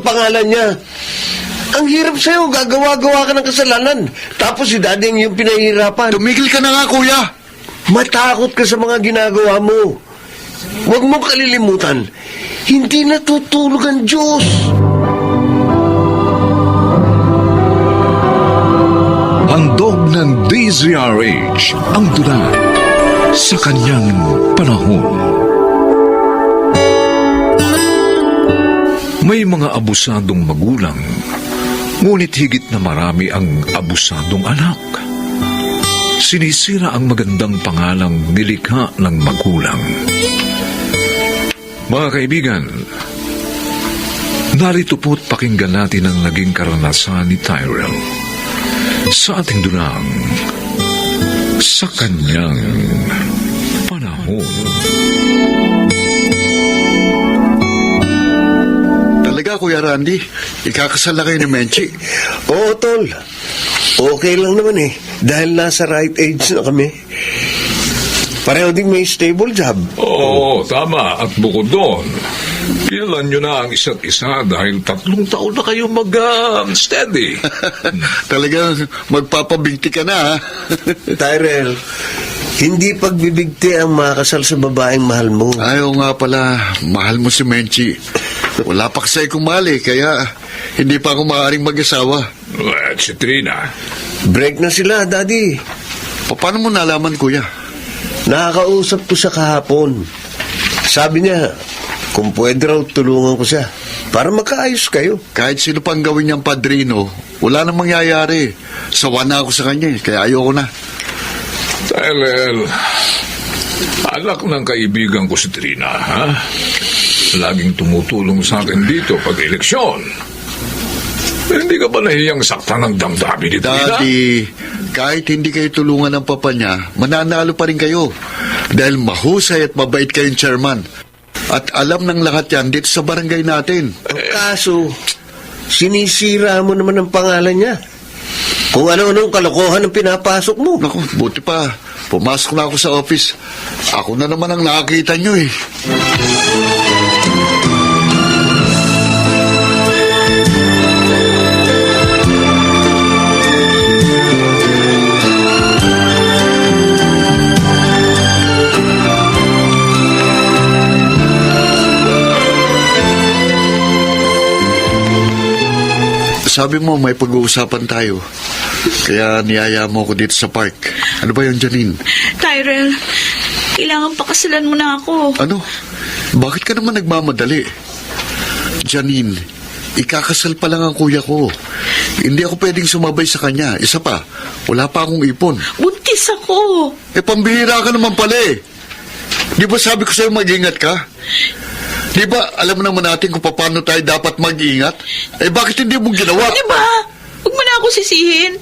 ng pangalan niya. Ang hirap sa'yo, gagawa-gawa ka ng kasalanan. Tapos si Daddy ang yung pinahihirapan. Tumigil ka na nga, kuya. Matakot ka sa mga ginagawa mo. Huwag mong kalilimutan, hindi natutulog ang Diyos. Handog ng DZRH ang tula sa kanyang panahon. May mga abusadong magulang, ngunit higit na marami ang abusadong anak. Sinisira ang magandang pangalang nilikha ng magulang. Mga kaibigan, narito po't pakinggan natin ang naging karanasan ni Tyrell sa ating dulang sa kanyang panahon. Talaga, Kuya Randy, ikakasal na kayo ni Menchi. Oo, Tol. Okay lang naman eh. Dahil nasa right age na kami. Pareho din may stable job. Oo, tama. At bukod doon, kailan nyo na ang isa't isa dahil 3 taon na kayo mag-steady. Talagang magpapabigti ka na, ha? Tyrell, hindi pagbibigti ang makasal sa babaeng mahal mo. Ayaw nga pala, mahal mo si Menchi. Wala pa kasi akong mahal eh, kaya hindi pa ako maaaring mag-asawa. At si Trina, Break na sila, Daddy. Paano mo nalaman, Kuya? Nakakausap ko siya kahapon. Sabi niya, kung pwede raw tulungan ko siya para magkaayos kayo. Kahit sino pang gawin niyang padrino, wala nang mangyayari. Sawa na ako sa kanya eh, kaya ayoko na. Tyrell, anak ng kaibigan ko si Trina, ha? Laging tumutulong sa akin dito pag eleksyon. Hindi ka ba nahiyang saktan ng damdamin ni Trina? Daddy, kahit hindi kayo tulungan ng papa niya, mananalo pa rin kayo. Dahil mahusay at mabait kayong chairman. At alam ng lahat yan dito sa barangay natin. Ang kaso, sinisira mo naman ang pangalan niya. Kung ano-anong kalokohan ang pinapasok mo. Naku, buti pa. Pumasok na ako sa office. Ako na naman ang nakakita nyo eh. Sabi mo may pag-uusapan tayo. Kaya niyaya mo ako dito sa park. Ano ba yun, Janine? Tyrell, kailangan pakasalan mo na ako. Ano? Bakit ka naman nagmamadali? Janine, ikakasal pa lang ang kuya ko. Hindi ako pwedeng sumabay sa kanya. Isa pa, wala pa akong ipon. Buntis ako. Pambihira ka naman pala eh. Di ba sabi ko sa'yo mag-ingat ka? Di ba alam naman natin kung paano tayo dapat mag-ingat? Bakit hindi mo ginawa? Di ba? Huwag mo na ako sisihin.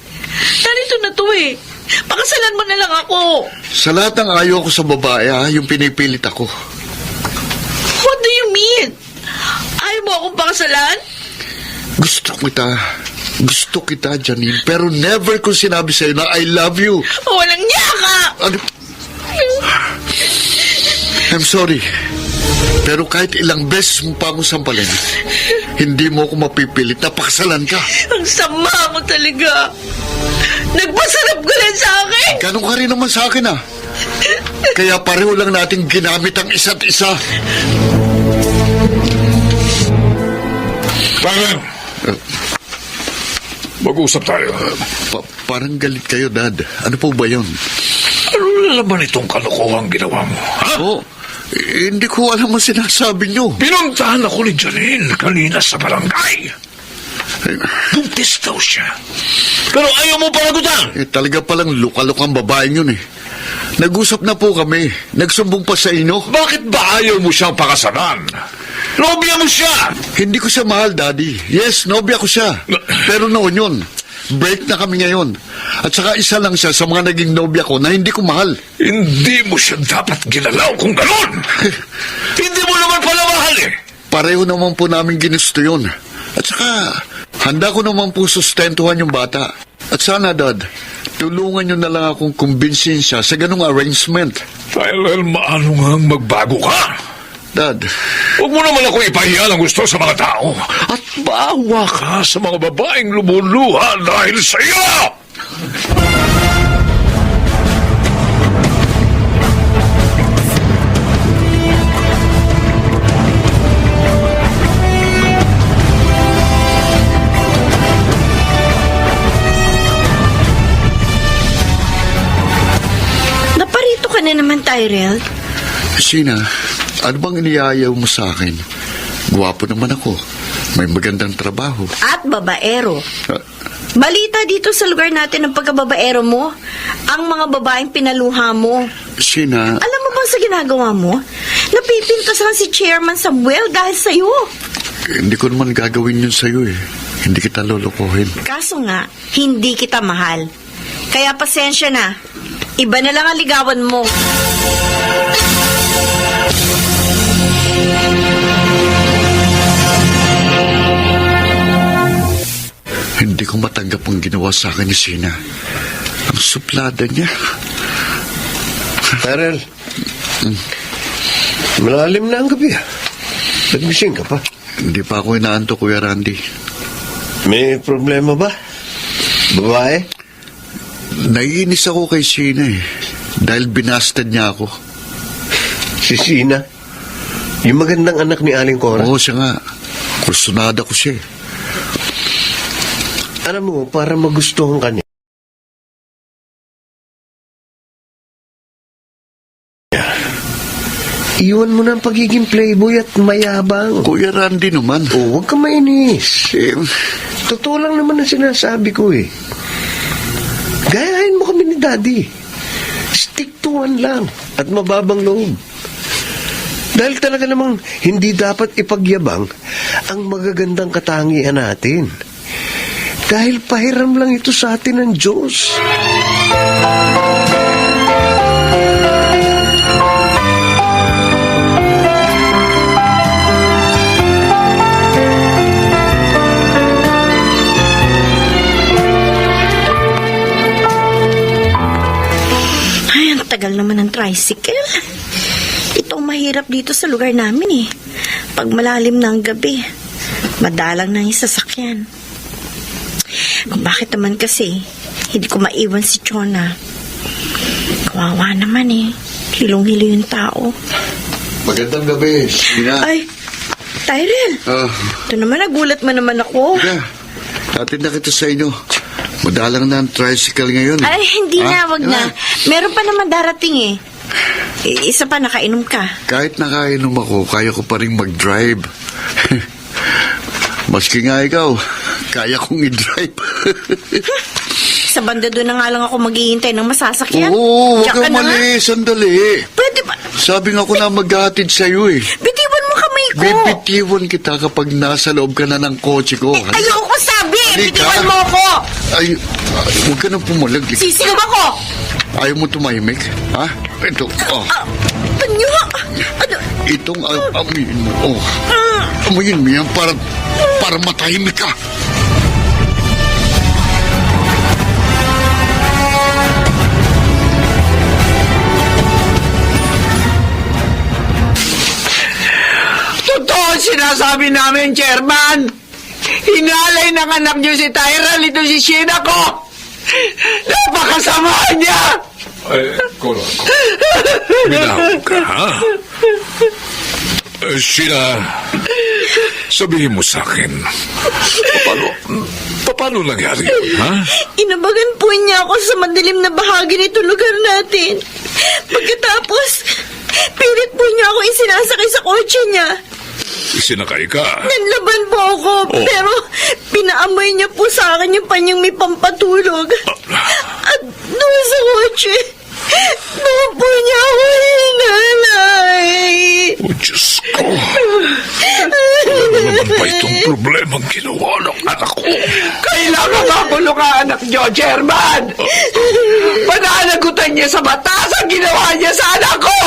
Narito na to eh. Pakasalan mo na lang ako. Sa lahat ng ayaw ko sa babae, yung pinipilit ako. What do you mean? Ayaw mo akong pakasalan? Gusto kita, Janine. Pero never ko sinabi sa'yo na I love you. Walang niya ka! Ano? I'm sorry. Pero kahit ilang beses mo pa akong sampalin, hindi mo ako mapipilit na pakasalan ka. Ang sama mo talaga. Nagpasarap ka rin sa akin. Ganun ka rin naman sa akin Kaya pareho lang nating ginamit ang isa't isa. Tyrell, mag-usap tayo. Parang galit kayo, Dad. Ano po ba yun? Ano na naman itong kalokohang ginawa mo, ha? Hindi ko alam ang sinasabi nyo. Pinuntahan ako ni Janine kanina sa barangay. Buntis daw siya. Pero ayaw mo panagutan. Talaga palang lukalukang babaeng yun eh. Nag-usap na po kami. Nagsumbong pa sa inyo. Bakit ba ayaw mo siyang pakasalan? Nobya mo siya. Hindi ko siya mahal, Daddy. Yes, nobya ko siya. Pero noon yun. Break na kami ngayon. At saka isa lang siya sa mga naging nobya ko na hindi ko mahal. Hindi mo siya dapat ginalaw kung gano'n. Hindi mo naman pala mahal eh. Pareho naman po namin ginusto yun. At saka, handa ko naman po sustentuhan yung bata. At sana, Dad, tulungan nyo na lang akong kumbinsin siya sa ganung arrangement. Tyrell, maano ngang magbago ka? Dad, Huwag mo naman ako ipahiya ng gusto sa mga tao. At maawa ka sa mga babaeng lumuluha dahil sa iyo! Naparito ka na naman, Tyrell. Sheena, ano bang iniyayaw mo sa akin? Gwapo naman ako. May magandang trabaho. At babaero. Ah, Balita dito sa lugar natin ng pagkababaero mo, ang mga babaeng pinaluha mo. Sheena, Alam mo bang sa ginagawa mo? Napipintasan si Chairman Samuel dahil sa'yo. hindi ko naman gagawin yun sa'yo eh. Hindi kita lolokohin. Kaso nga, hindi kita mahal. Kaya pasensya na. Iba na lang ang ligawan mo. Hindi ko matanggap ang ginawa sa akin ni Sheena. Ang suplada niya. Tyrell, malalim na ang gabi ah. Nagising ka pa. Hindi pa ako inaanto, Kuya Randy. May problema ba? Babae? Naiinis ako kay Sheena eh. Dahil binastad niya ako. Si Sina? Yung magandang anak ni Aling Cora? Oo, siya nga. Kursunada ko siya eh. Alam mo, para magustuhan ka niya, iwan mo na ang pagiging playboy at mayabang. Kuya Randy naman. Oh, huwag ka mainis. Eh, Totoo lang naman ang sinasabi ko eh. Gayahin mo kami ni Daddy. Stick to one lang at mababang loob. Dahil talaga namang hindi dapat ipagyabang ang magagandang katangian natin. Dahil pahiram lang ito sa atin ng Diyos. Ay, ang tagal naman ng tricycle. Ito ang mahirap dito sa lugar namin eh. Pag malalim na ang gabi, madalang na yung sasakyan. Kung bakit naman kasi, hindi ko maiwan si Chona. Kawawa naman eh. Hilong-hilo yung tao. magandang gabi, Sheena. Ay, Tyrell. Ito naman, nagulat mo naman ako. Yeah, atin na kita sa inyo. Madalang na ang tricycle ngayon. Ay, hindi na, wag na. Ah. Meron pa naman darating eh. Isa pa, nakainom ka. Kahit nakainom ako, kaya ko pa rin mag-drive. Maski nga ikaw, kaya kong i-drive. Sa banda doon na nga lang ako maghihintay ng masasakyan. Oo, huwag Diyan ka kang na nga. mali, sandali. Pwede ba? Sabi nga ko na maghahatid sa'yo eh. Bitiwan mo kamay ko. Bibitiwan kita kapag nasa loob ka na ng kotse ko. Ayoko sabi. Halika. Bitiwan mo ako. Ay, huwag ka nang pumalag. Sisigaw ako. Ayaw mo tumahimik? Ha? Ito, Panyo. Ano? itong amuyin mo. Amuyin mo yan para matahimik ka. Totoo ang sinasabi namin, Chairman. Hinalay ng anak niyo si Tyrell, ito si Sheena ko. Napakasama niya. Ay, Cora. Minahon ka, ha? Sheena, sabihin mo sa akin, paano nangyari yun, ha? Inabagan po niya ako sa madilim na bahagi nito lugar natin. Pagkatapos, pilit po niya ako isinasakay sa kotse niya. Isinakay ka. Nanlaban po ako, Oh. pero pinaamoy niya po sa akin yung panyang may pampatulog. At doon sa kotse, doon po niya ako hinalay. Oh, Diyos ko. Ano naman ba itong problemang ginawa ng anak ko? Kailangan makulong ka, anak niyo, Chairman. Pananagutan niya sa batas ang ginawa niya sa anak ko.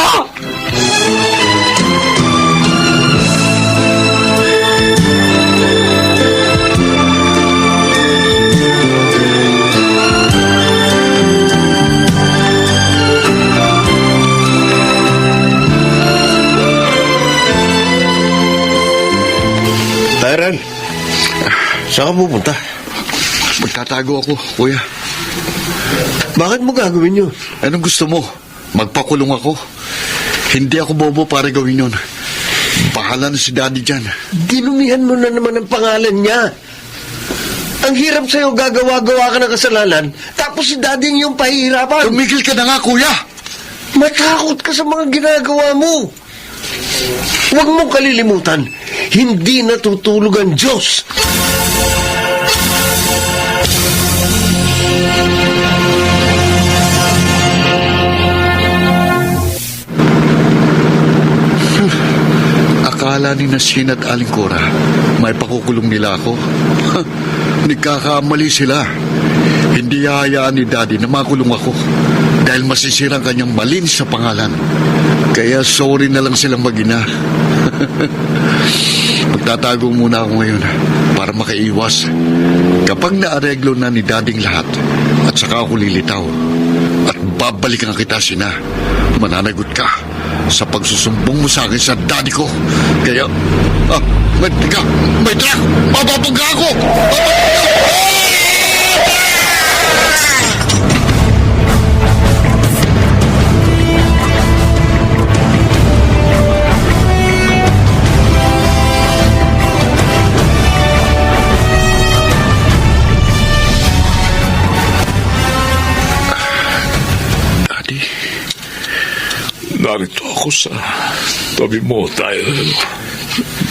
Tyrell, saan ka pupunta? Magtatago ako, kuya. Bakit mo gagawin yun? Anong gusto mo? Magpakulong ako? Hindi ako bobo para gawin yun. Bahala na si Daddy dyan. Dinumihan mo na naman ang pangalan niya. Ang hirap sa'yo, gagawa-gawa ka ng kasalanan, tapos si Daddy ang iyong pahihirapan. Tumigil ka na nga, kuya! Matakot ka sa mga ginagawa mo. Huwag mong kalilimutan, hindi natutulog ang Diyos. Akala ni Nashin at Aling Cora, may pakukulong nila ako. Nagkakamali sila. Hindi hahayaan ni Daddy na makulong ako dahil masisira ang kanyang malinis sa pangalan. Kaya sorry na lang silang mag-ina. Magtatago muna ako ngayon para makaiwas. Kapag naareglo na ni Daddy lahat at saka ako lilitaw at babalikan kita, Sina, mananagot ka sa pagsusumbong mo sa akin sa Daddy ko. Kaya, may truck! Mapapagka ako! Daddy, Narito ako sa tabi mo, Tyrell.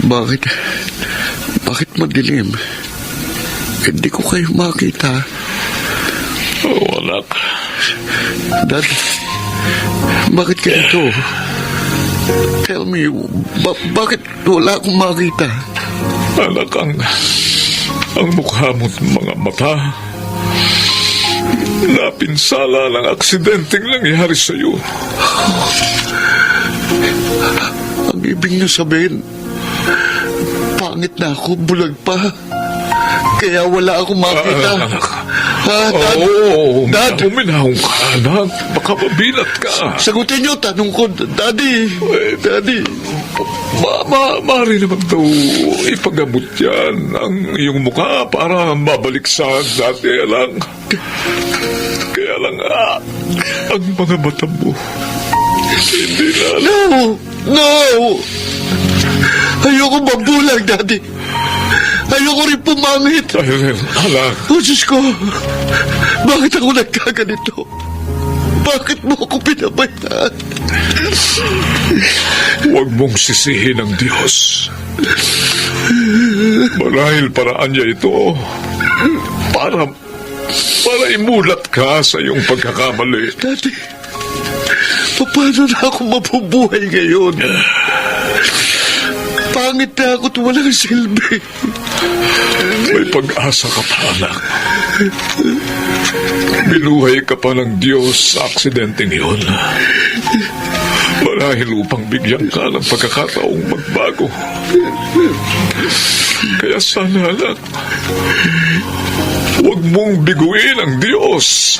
bakit madilim? Hindi ko kayo makita. Oh, anak. Dad, bakit ganito? Tell me, bakit wala akong makita? Anak, ang mukha mo't mga mata, napinsala ng aksidenteng nangyari sa'yo. Ang ibig niyo sabihin, pangit na ako, bulag pa. Kaya wala akong makita. Anak. Dad, Oo, Dad. uminahong ka, anak. Baka mabilat ka. Sagutin niyo, tanong ko, Daddy. Daddy. Maaari naman daw ipagamot yan ang iyong mukha para mabalik sa dati lang. Kaya lang, ang mga mata mo, hindi na No! Ayoko mabulag, Daddy. Ayoko rin pumangit. Tyrell, anak. Oh, Diyos ko. Bakit ako nagkaganito? Bakit mo ako pinabayaan? Huwag mong sisihin ang Diyos. Marahil paraan niya ito para imulat ka sa iyong pagkakamali. Daddy, paano na ako mabubuhay ngayon? Pangit na ako at walang silbi. May pag-asa ka pa, anak. Binuhay ka pa ng Diyos sa aksidenteng iyon. Marahil upang bigyan ka ng pagkakataong magbago. Kaya sana, anak, huwag mong biguin ang Diyos.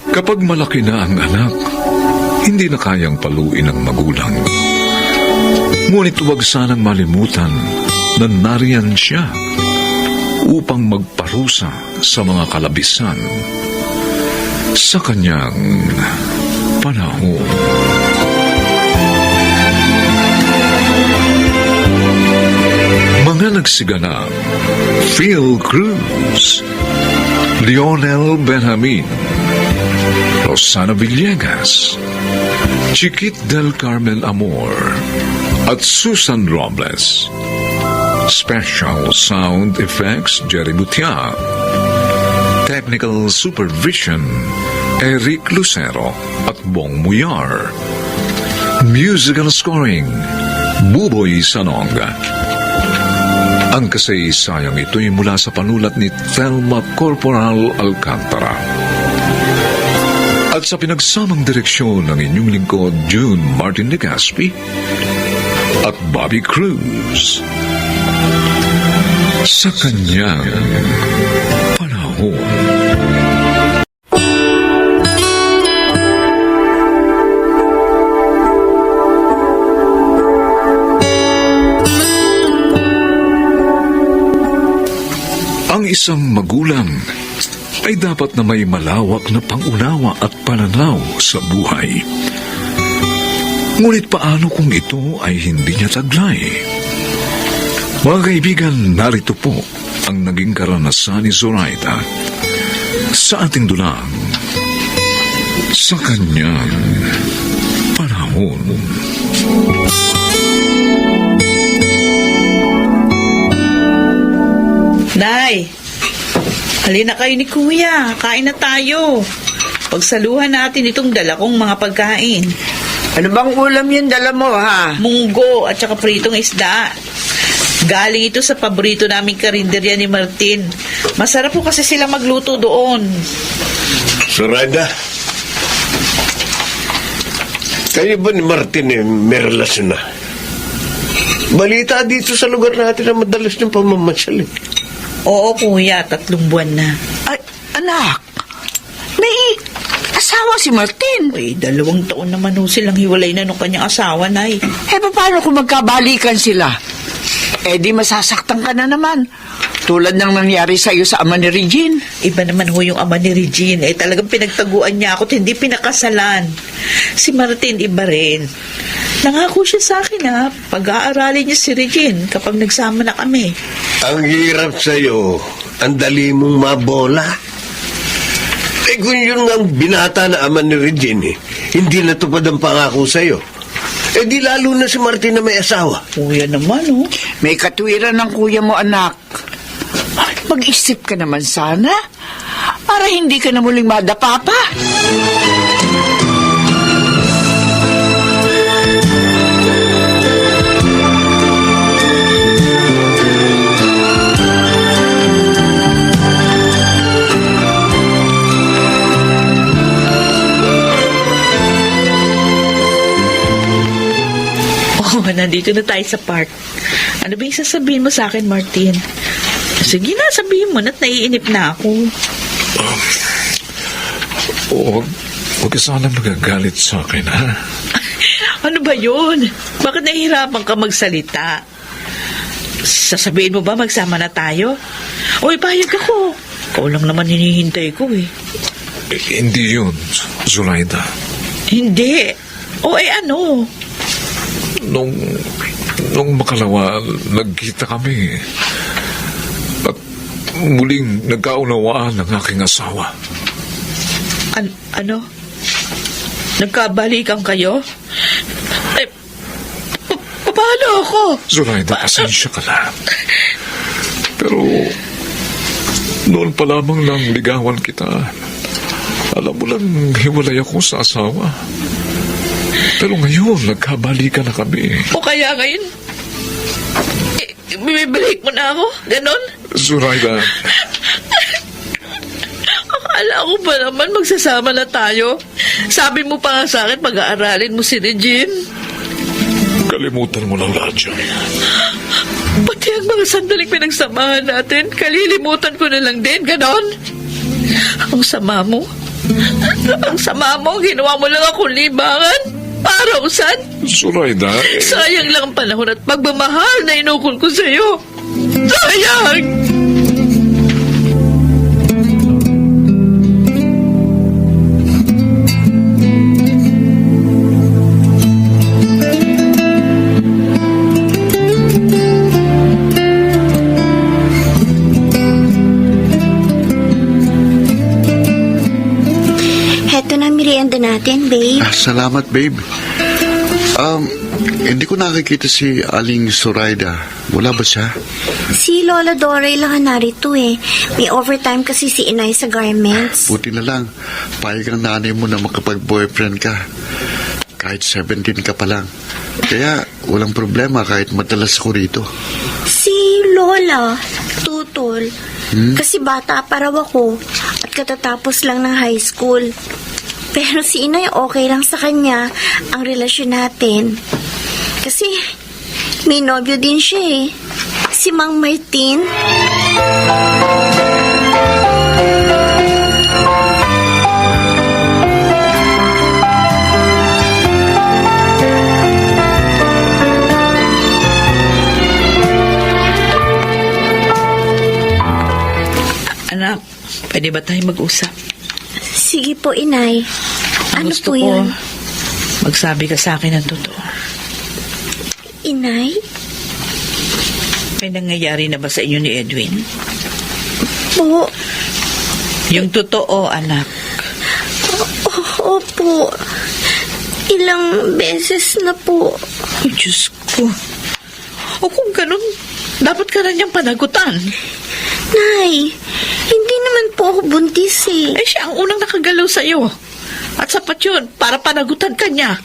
Kapag malaki na ang anak, hindi na kayang paluin ng magulang. Ngunit huwag sanang malimutan na nariyan siya upang magparusa sa mga kalabisan sa kanyang panahon. Mga nagsiganap: Phil Cruz, Lionel Benjamin, Rosana Villegas, Chiquit del Carmen Amor, at Susan Robles. Special Sound Effects, Jerry Butia. Technical Supervision, Eric Lucero at Bong Muyar. Musical Scoring, Buboy Sanonga. Ang kasaysayang ito'y mula sa panulat ni Thelma Corporal Alcantara. At sa pinagsamang direksyon ng inyong lingkod, June Martin de Gaspi at Bobby Cruz. Sa kanyang panahon. isang magulang ay dapat na may malawak na pangunawa at pananaw sa buhay. Ngunit paano kung ito ay hindi niya taglay? Mga kaibigan, narito po ang naging karanasan ni Zoraida sa ating dulang sa kanyang panahon. Nay, halina kayo ni Kuya. Kain na tayo. Pagsaluhan natin itong dala kong mga pagkain. Ano bang ulam yung dala mo, ha? Munggo at saka pritong isda. Galing ito sa paborito naming karinderya ni Martin. Masarap po kasi sila magluto doon. Zoraida, kayo ba ni Martin may relasyon na? Balita dito sa lugar natin na madalas ng pamamasyal eh. Oo, Kuya. 3 buwan na. Ay, anak, may asawa si Martin. Uy, 2 taon naman ho silang hiwalay na nung kanyang asawa, Nay. Paano kung magkabalikan sila? Di masasaktan ka na naman. Tulad ng nangyari sa'yo sa ama ni Regine. Iba naman ho yung ama ni Regine. Talagang pinagtaguan niya ako at hindi pinakasalan. Si Martin, iba rin. Nangako siya sa akin, pag-aaralin niya si Regine kapag nagsama na kami. Ang hirap sa'yo, ang dali mong mabola. Kung yun nga ang binata na ama ni Regine, hindi natupad ang pangako sa'yo. Di lalo na si Martin na may asawa. Kuya naman, May katwiran ng kuya mo, anak. Mag-isip ka naman sana para hindi ka na muling madapa pa. Nandito na tayo sa park. Ano ba yung sasabihin mo sa akin, Martin? Sige na, sabihin mo na't naiinip na ako. Huwag ka sana magagalit sa akin, ha? Ano ba yun? Bakit nahihirapan ka magsalita? Sasabihin mo ba magsama na tayo? Uy, payag ako. Ikaw lang naman hinihintay ko eh. Hindi yun, Zoraida. Hindi. O ano? Nung makalawa, nagkita kami. At muling nagkaunawaan ng aking asawa. Ano? Nagkabalikan kayo? Paano ako? Zoraida, pasensya ka lang. Pero noon pa lamang lang ligawan kita. Alam mo lang, hiwalay ako sa asawa. Pero ngayon, nagkabalikan na kami. O kaya ngayon, bibalik mo na ako? Ganon? Zoraida, Akala ko ba naman magsasama na tayo? Sabi mo pa nga sa akin, pag-aaralin mo si Regine. kalimutan mo lang lahat yan. Pati ang mga sandaling pinagsamahan natin, kalilimutan ko na lang din, ganon? Ang sama mo. Ang sama mo, ginawa mo lang akong libangan. Para usan? Zoraida, Sayang lang ang panahon at pagmamahal na inukol ko sa'yo. Sayang! Heto na merienda natin, babe. Salamat, babe. Hindi ko nakikita si Aling Zoraida. Wala ba siya? Si Lola Doray lang ang narito eh. May overtime kasi si Inay sa garments. Buti na lang. Payag ang nanay mo na makapag-boyfriend ka. Kahit 17 ka pa lang. Kaya walang problema kahit madalas ako rito. Si Lola, tutol. Kasi bata pa raw ako at katatapos lang ng high school. Pero si Inay okay lang sa kanya ang relasyon natin. Kasi may nobyo din siya eh. Si Mang Martin. Pwede ba tayo mag-usap? Sige po, Inay. Ang Ano gusto po ko, yun? magsabi ka sa akin ng totoo. Inay? May nangyayari na ba sa inyo ni Edwin? Po. Yung totoo, anak. Opo. Ilang beses na po. Ay, Diyos ko. O kung ganun, dapat ka na niyang panagutan. Nay, hindi naman po ako buntis eh. Eh, siya ang unang nakagalaw sa'yo. At sapat yun, para panagutan ka niya.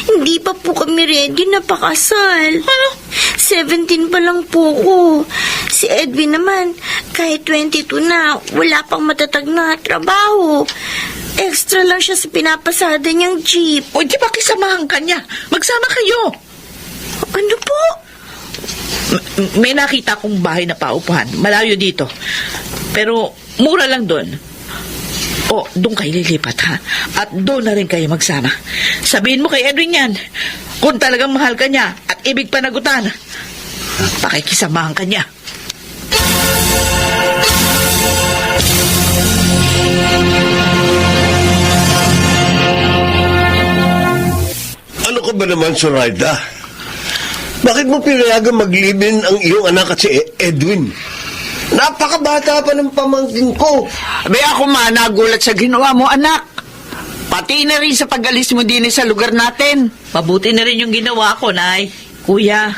Hindi pa po kami ready na pakasal. Ano? 17 pa lang po ko. Si Edwin naman, kahit 22 na, wala pang matatag na trabaho. Extra lang siya sa pinapasada niyang jeep. O, di ba kisamahan ka niya? Magsama kayo. Ano po? May nakita kong bahay na paupuhan. Malayo dito. Pero mura lang doon. O, doon kayo lilipat, ha? At doon na rin kayo magsama. Sabihin mo kay Edwin yan. Kung talagang mahal ka niya at ibig panagutan, pakikisamahan ka niya. Ano ka ba naman, Zoraida? Bakit mo pinayagan maglibin ang iyong anak at si Edwin? Napakabata pa ng pamangkin ko. Abay ako nagulat sa ginawa mo, anak. Pati na rin sa pag-alis mo din sa lugar natin. Mabuti na rin yung ginawa ko, Nay. Kuya,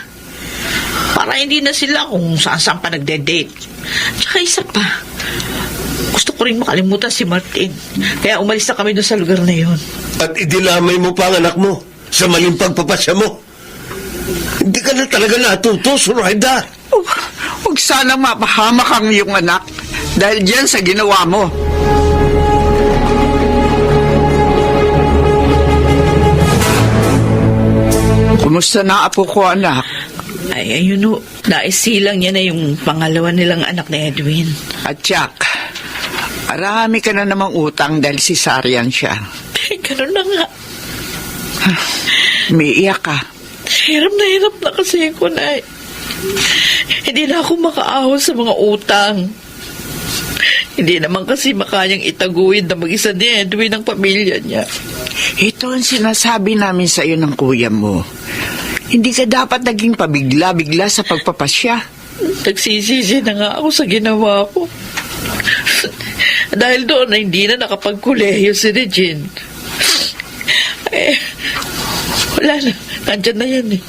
para hindi na sila kung saan-saan pa nagde-date. Tsaka isa pa, gusto ko rin makalimutan si Martin. Kaya umalis na kami doon sa lugar na yun. At idilamay mo pa ang anak mo sa maling pagpapasya mo. Hindi ka na talaga natuto, Zoraida. Huwag sana mapahamak ang iyong anak dahil dyan sa ginawa mo. Kumusta na apo ko, anak? Ay, ayun o. Naisilang niya na yung pangalawa nilang anak ni Edwin. At Jack, arami ka na namang utang dahil cesarean siya. Ganun na nga. Umiiyak ka. Hirap na kasi ako, Nay. Hindi na ako makaahon sa mga utang. Hindi naman kasi makayang itaguin na mag-isa ni Edwin ang pamilya niya. Ito ang sinasabi namin sa iyo ng kuya mo. Hindi ka dapat naging pabigla-bigla sa pagpapasya. Nagsisisi na nga ako sa ginawa ko. Dahil doon na hindi na nakapagkuleyo si Regine. Eh, wala na. Nandyan na yan eh.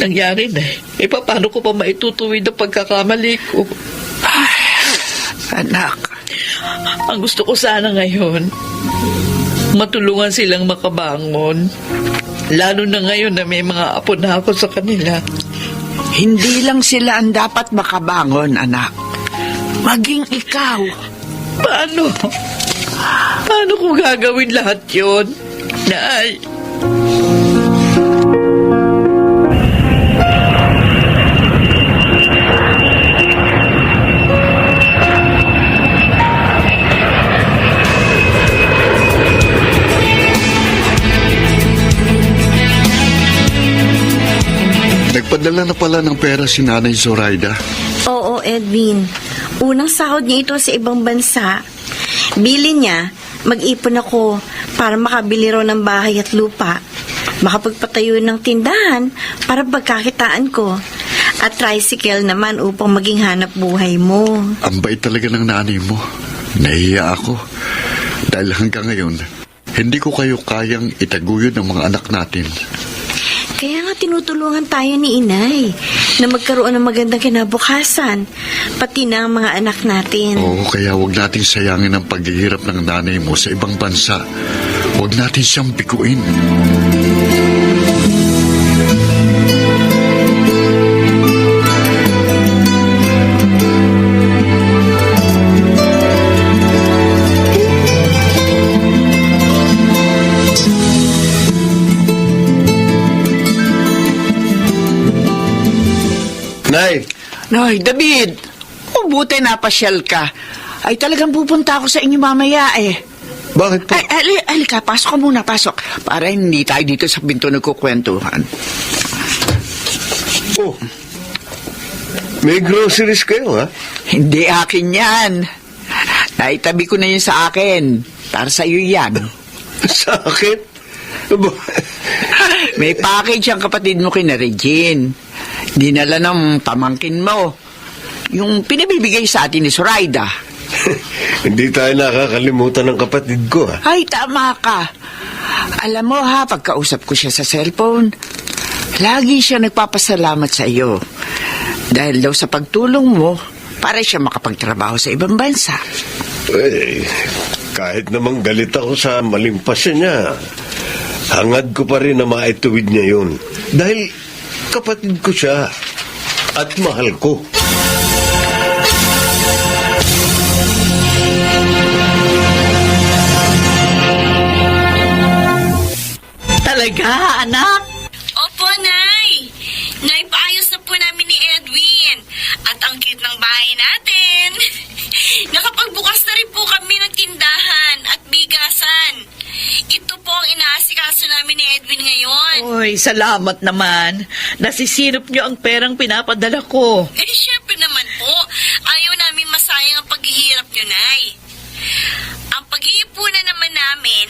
Nangyari na eh. Eh, paano ko pa maitutuwid ang pagkakamali ko? Anak, Ang gusto ko sana ngayon, matulungan silang makabangon. Lalo na ngayon na may mga apo na ako sa kanila. hindi lang sila ang dapat makabangon, anak. Maging ikaw. Paano? Paano ko gagawin lahat yun? Nay. Nagpadala na pala ng pera si Nanay Zoraida. Oo, Edwin. Unang sahod niya ito sa ibang bansa. Bili niya, mag-ipon ako para makabili raw ng bahay at lupa. Makapagpatayo ng tindahan para pagkakitaan ko. At tricycle naman upang maging hanap buhay mo. Ang bait talaga ng nanay mo. Nahiya ako. Dahil hanggang ngayon, hindi ko kayo kayang itaguyod ng mga anak natin. Kaya nga tinutulungan tayo ni Inay na magkaroon ng magandang kinabukasan, pati na ang mga anak natin. Oo, kaya huwag natin sayangin ang paghihirap ng nanay mo sa ibang bansa. Huwag natin siyang biguin. Nay, Noy, David, buti napasyal ka. Ay talagang pupunta ako sa inyo mamaya eh. bakit po? Ay, alika, pasok ka muna, pasok. Para hindi tayo dito sa pinto nagkukwentuhan. Oh, May groceries kayo, ha? Hindi akin yan. Naitabi ko na yun sa akin. Para sa iyo yan. Sa akin? Aba, May package ang kapatid mo kina Regine. Dinala ng pamangkin mo. Yung pinabibigay sa atin ni Zoraida. hindi tayo nakakalimutan ng kapatid ko, ha? Ay, tama ka. Alam mo ha, pagkausap ko siya sa cellphone, lagi siya nagpapasalamat sa iyo. Dahil daw sa pagtulong mo, para siya makapagtrabaho sa ibang bansa. Eh, kahit namang galit ako sa maling pasya niya, hangad ko pa rin na maituwid niya yun. Dahil kapatid ko siya at mahal ko. Talaga, anak? Opo, Nay. Nay, paayos na po namin ni Edwin. At ang cute ng bahay natin. Nakapagbukas na rin po kami ng tindahan at bigasan. Ito po ang inaasikaso namin ni Edwin ngayon. Uy, salamat naman. Nasisinop niyo ang perang pinapadala ko. Eh, syempre naman po. Ayaw namin masayang ang paghihirap niyo, Nay. Ang pag-iipunan naman namin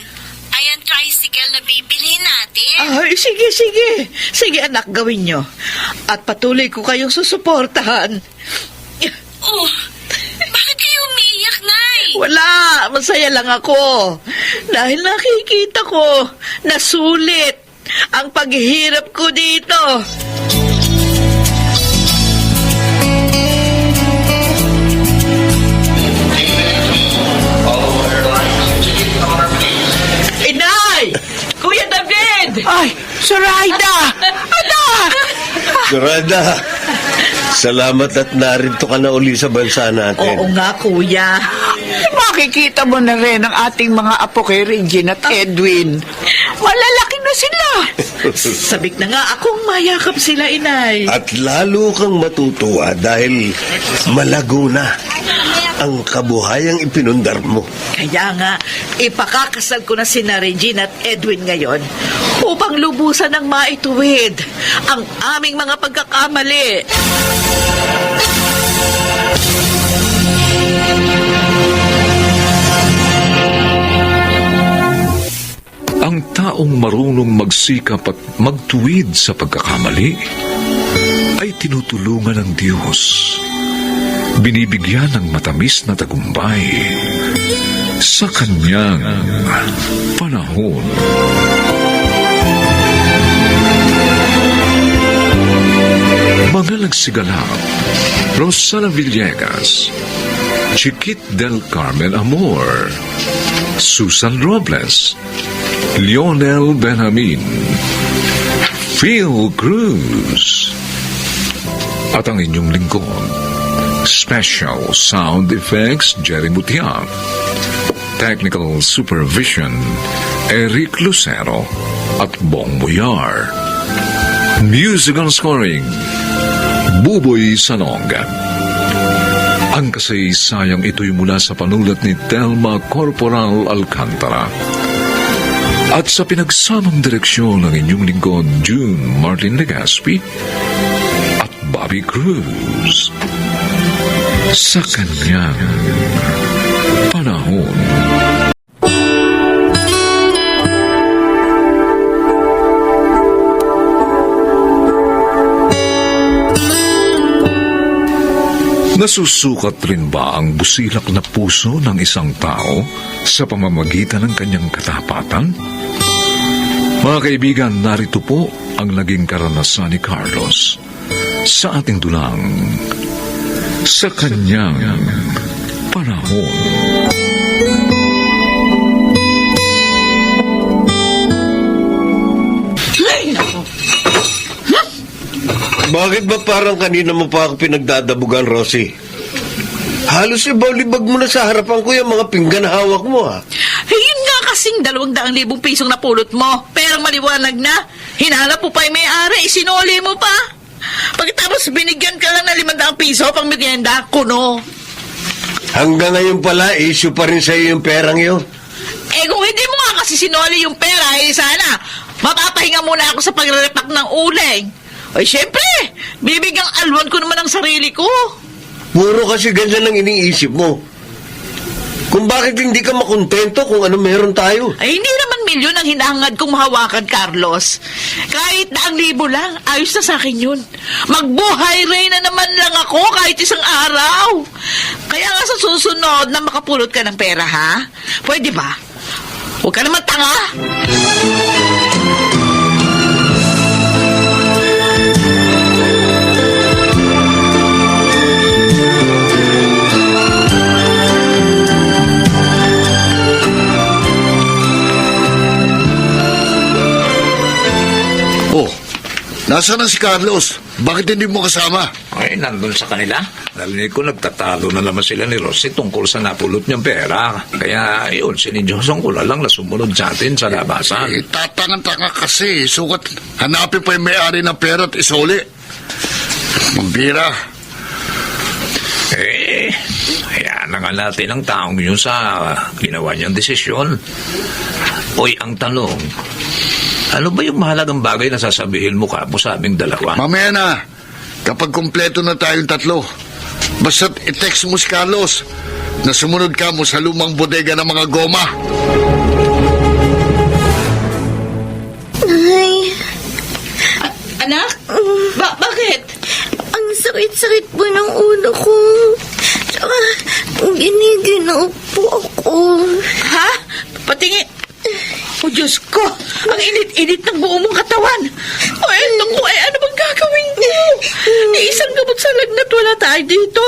ay ang tricycle na bibilhin natin. Ay, sige, sige. Sige, anak, gawin niyo. At patuloy ko kayong susuportahan. Oh, bakit kayo umiiyak, Nay? Wala, masaya lang ako. Dahil nakikita ko na sulit ang paghihirap ko dito. Inay! Kuya David! Ay, Zoraida! Anak! Dorada, salamat at narito ka na uli sa bansa natin. Oo nga, kuya. Makikita mo na rin ang ating mga apo kay Regine at Edwin. Malalaki na sila. Sabik na nga akong mayakap sila, inay. At lalo kang matutuwa dahil malago na ang kabuhayang ipinundar mo. Kaya nga, ipakakasal ko na sina Regine at Edwin ngayon upang lubusan ng maituwid ang aming mga pagkakamali. Ang taong marunong magsikap at magtuwid sa pagkakamali ay tinutulungan ng Diyos. Binibigyan ng matamis na tagumpay sa kanyang panahon. Mga nagsigalap: Rosana Villegas, Chiquit del Carmen Amor, Susan Robles, Lionel Benjamin, Phil Cruz, at ang inyong lingkod, Special Sound Effects Jerry Mutiak, Technical Supervision Eric Lucero at Bong Boyar, Musical Scoring Buboy Sanonga. Ang kasaysayang ito'y mula sa panulat ni Telma Corporal Alcantara at sa pinagsamang direksyon ng inyong lingkod June Martin Legaspi at Bobby Cruz. Sa kanyang panahon. Nasusukat rin ba ang busilak na puso ng isang tao sa pamamagitan ng kanyang katapatan? Mga kaibigan, narito po ang naging karanasan ni Carlos sa ating dulang sa kanyang panahon. Bakit ba parang kanina mo pa ako pinagdadabugan, Rosie? Halos ibaw-libag mo na sa harapan ko yung mga pinggan na hawak mo, ha? Yun nga kasing 200,000 pisong napulot mo. Pero maliwanag na. Hinanap mo pa yung may-ari, isinuli mo pa. Pagkatapos binigyan ka lang ng 500 piso pang merienda, kuno. Hanggang ngayon pala, issue pa rin sa'yo yung perang yun. Eh kung hindi mo nga kasi sinuli yung pera, eh sana, mapapahinga muna ako sa pagre-repack ng uling. Ay, syempre, bibigang alwan ko naman ang sarili ko. Puro kasi ganyan ang iniisip mo. Kung bakit hindi ka makontento kung ano meron tayo. Ay, hindi naman milyon ang hinahangad kong mahawakan, Carlos. Kahit 1,000 lang, ayos na sa akin yun. Magbuhay rin na naman lang ako kahit isang araw. Kaya nga sa susunod na makapulot ka ng pera, ha? Pwede ba? Huwag ka naman tanga. Oh, nasaan na si Carlos? Bakit hindi mo kasama? Ay, nandun sa kanila. Narinig ko nagtatalo na naman sila ni Rossi tungkol sa napulot niyang pera. Kaya, yun, sinidyosan ko na lang na sumunod sa atin sa labasan. Tatangan-tanga kasi. Sukat, hanapin pa yung may-ari ng pera at isoli. Mambira. Hayaan na nga natin ang taong yun sa ginawa niyang desisyon. Oy, ang tanong, ano ba yung mahalagang bagay na sasabihin mo kapo sa aming dalawa? Mamaya na. Kapag kumpleto na tayong tatlo. Basta't i-text mo si Carlos na sumunod ka mo sa lumang bodega ng mga goma. Ay, Anak? Bakit? ang sakit-sakit po ng ulo ko. Tsaka, giniginaw po ako. Ha? Patingin. Oh, Diyos ko! Ang init-init ng buo mong katawan! Ay, naku, ano bang gagawin ko? Isang gamot sa lagnat, wala tayo dito.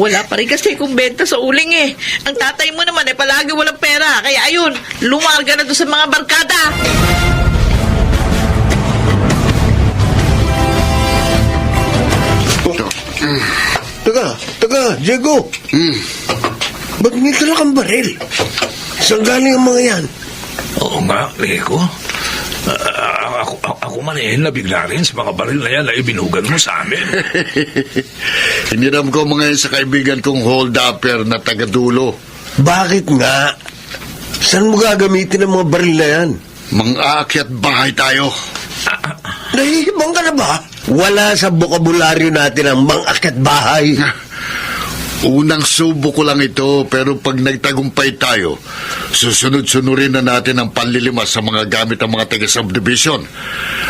Wala pa rin kasi kung benta sa uling eh. Ang tatay mo naman palagi walang pera. Kaya ayun, lumarga na doon sa mga barkada. Taga, Diego. Ba't may dala kang baril? Saan galing ang mga yan? Oo nga, Leko. Ako man nabigla rin sa mga baril na yan na ibinugan mo sa amin. Hiniram ko mga yan sa kaibigan kong hold-upper na taga-dulo. Bakit nga? Saan mo gagamitin ang mga baril na yan? Mang-aakyat bahay tayo. Nahihibang ka na ba? Wala sa bokabularyo natin ang mang-akyat bahay. Unang subo ko lang ito, pero pag nagtagumpay tayo, susunod-sunurin na natin ang panlilimas sa mga gamit ng mga taga-subdivision.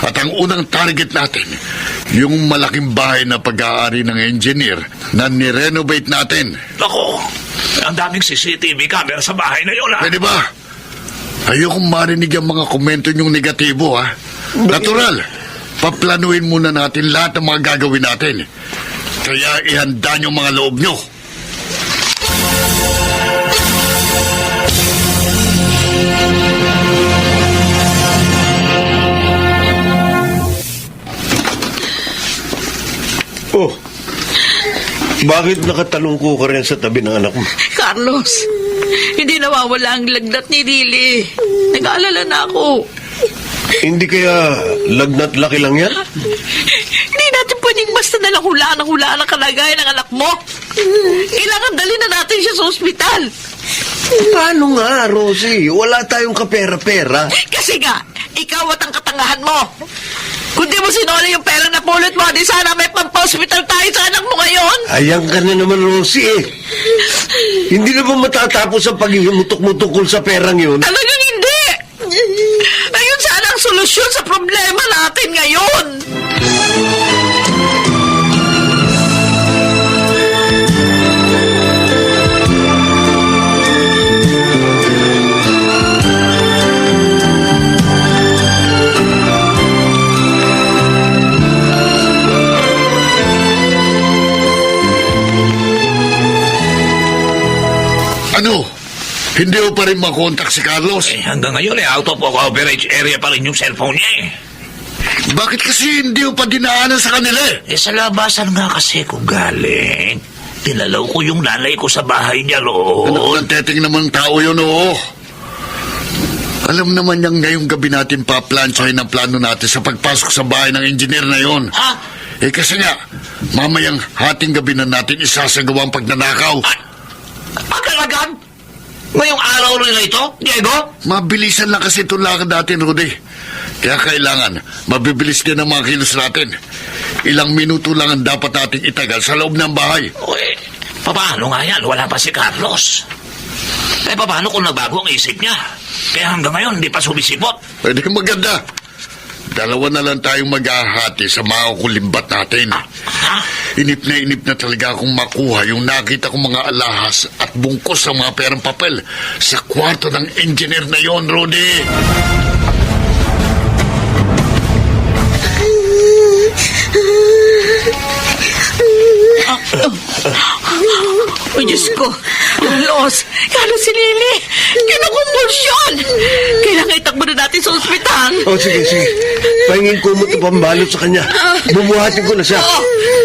At ang unang target natin, yung malaking bahay na pag-aari ng engineer na nirenovate natin. Ako, ang daming CCTV camera sa bahay na yun, ha? Pwede ba? Ayokong marinig ang mga komento niyong negatibo, ha? Natural, paplanuin muna natin lahat ng mga gagawin natin. Kaya ihanda niyong mga loob niyo. Oh, bakit nakatalungko ka rin sa tabi ng anak mo? Carlos, hindi nawawala ang lagnat ni Lily. Nag-aalala na ako. Hindi kaya lagnat laki lang yan? Hindi natin pwedeng basta nalang hulaan ang kalagayan ng anak mo. Kailangan dalhin na natin siya sa ospital. Paano nga, Rosie? Wala tayong kapera-pera. Kasi nga, ikaw at ang katangahan mo. Kung di mo sinuli yung pera na pulot mo, di sana may pampa-hospital tayo sa anak mo ngayon. Ayan ka na naman, Rosie eh. Hindi na ba matatapos ang paghihimutok mo tungkol sa perang yun? Talagang hindi. Ayun sana ang solusyon sa problema natin ngayon. Ano? Hindi mo pa rin makontak si Carlos? Hanggang ngayon, out of coverage area pa rin yung cellphone niya, eh. Bakit kasi hindi mo pa dinaanan sa kanila? Sa labasan nga kasi ko galing. Tinalaw ko yung nanay ko sa bahay niya roon. Anak ng teteng naman tao yun, oo. Alam naman niyang ngayong gabi natin paplansyahin ang plano natin sa pagpasok sa bahay ng engineer na yon. Ha? Kasi nga, mamayang hating gabi na natin isasagawa ang pagnanakaw. Pagkalagan? Ngayong araw rin na ito, Diego? Mabilisan lang kasi itong lakad natin, Rudy. Kaya kailangan, mabibilis din ang mga kilos natin. Ilang minuto lang ang dapat nating itagal sa loob ng bahay. Uy, paano nga yan? Wala pa si Carlos. Paano kung nagbago ang isip niya? Kaya hanggang ngayon, hindi pa sumisipot. Pwede maganda. Dalawa na lang tayong maghahati sa mga kulimbat natin. Ha? Inip na talaga akong makuha yung nakita kong mga alahas at bungkos ng mga perang papel sa kwarto ng engineer na yon, Rudy. Oh, Diyos ko. Carlos si Lily. Kinukumbulsyon. Kailangan itakbo na natin sa ospital. Sige. Pahingin ko mo ito pambalot sa kanya. Bubuhatin ko na siya.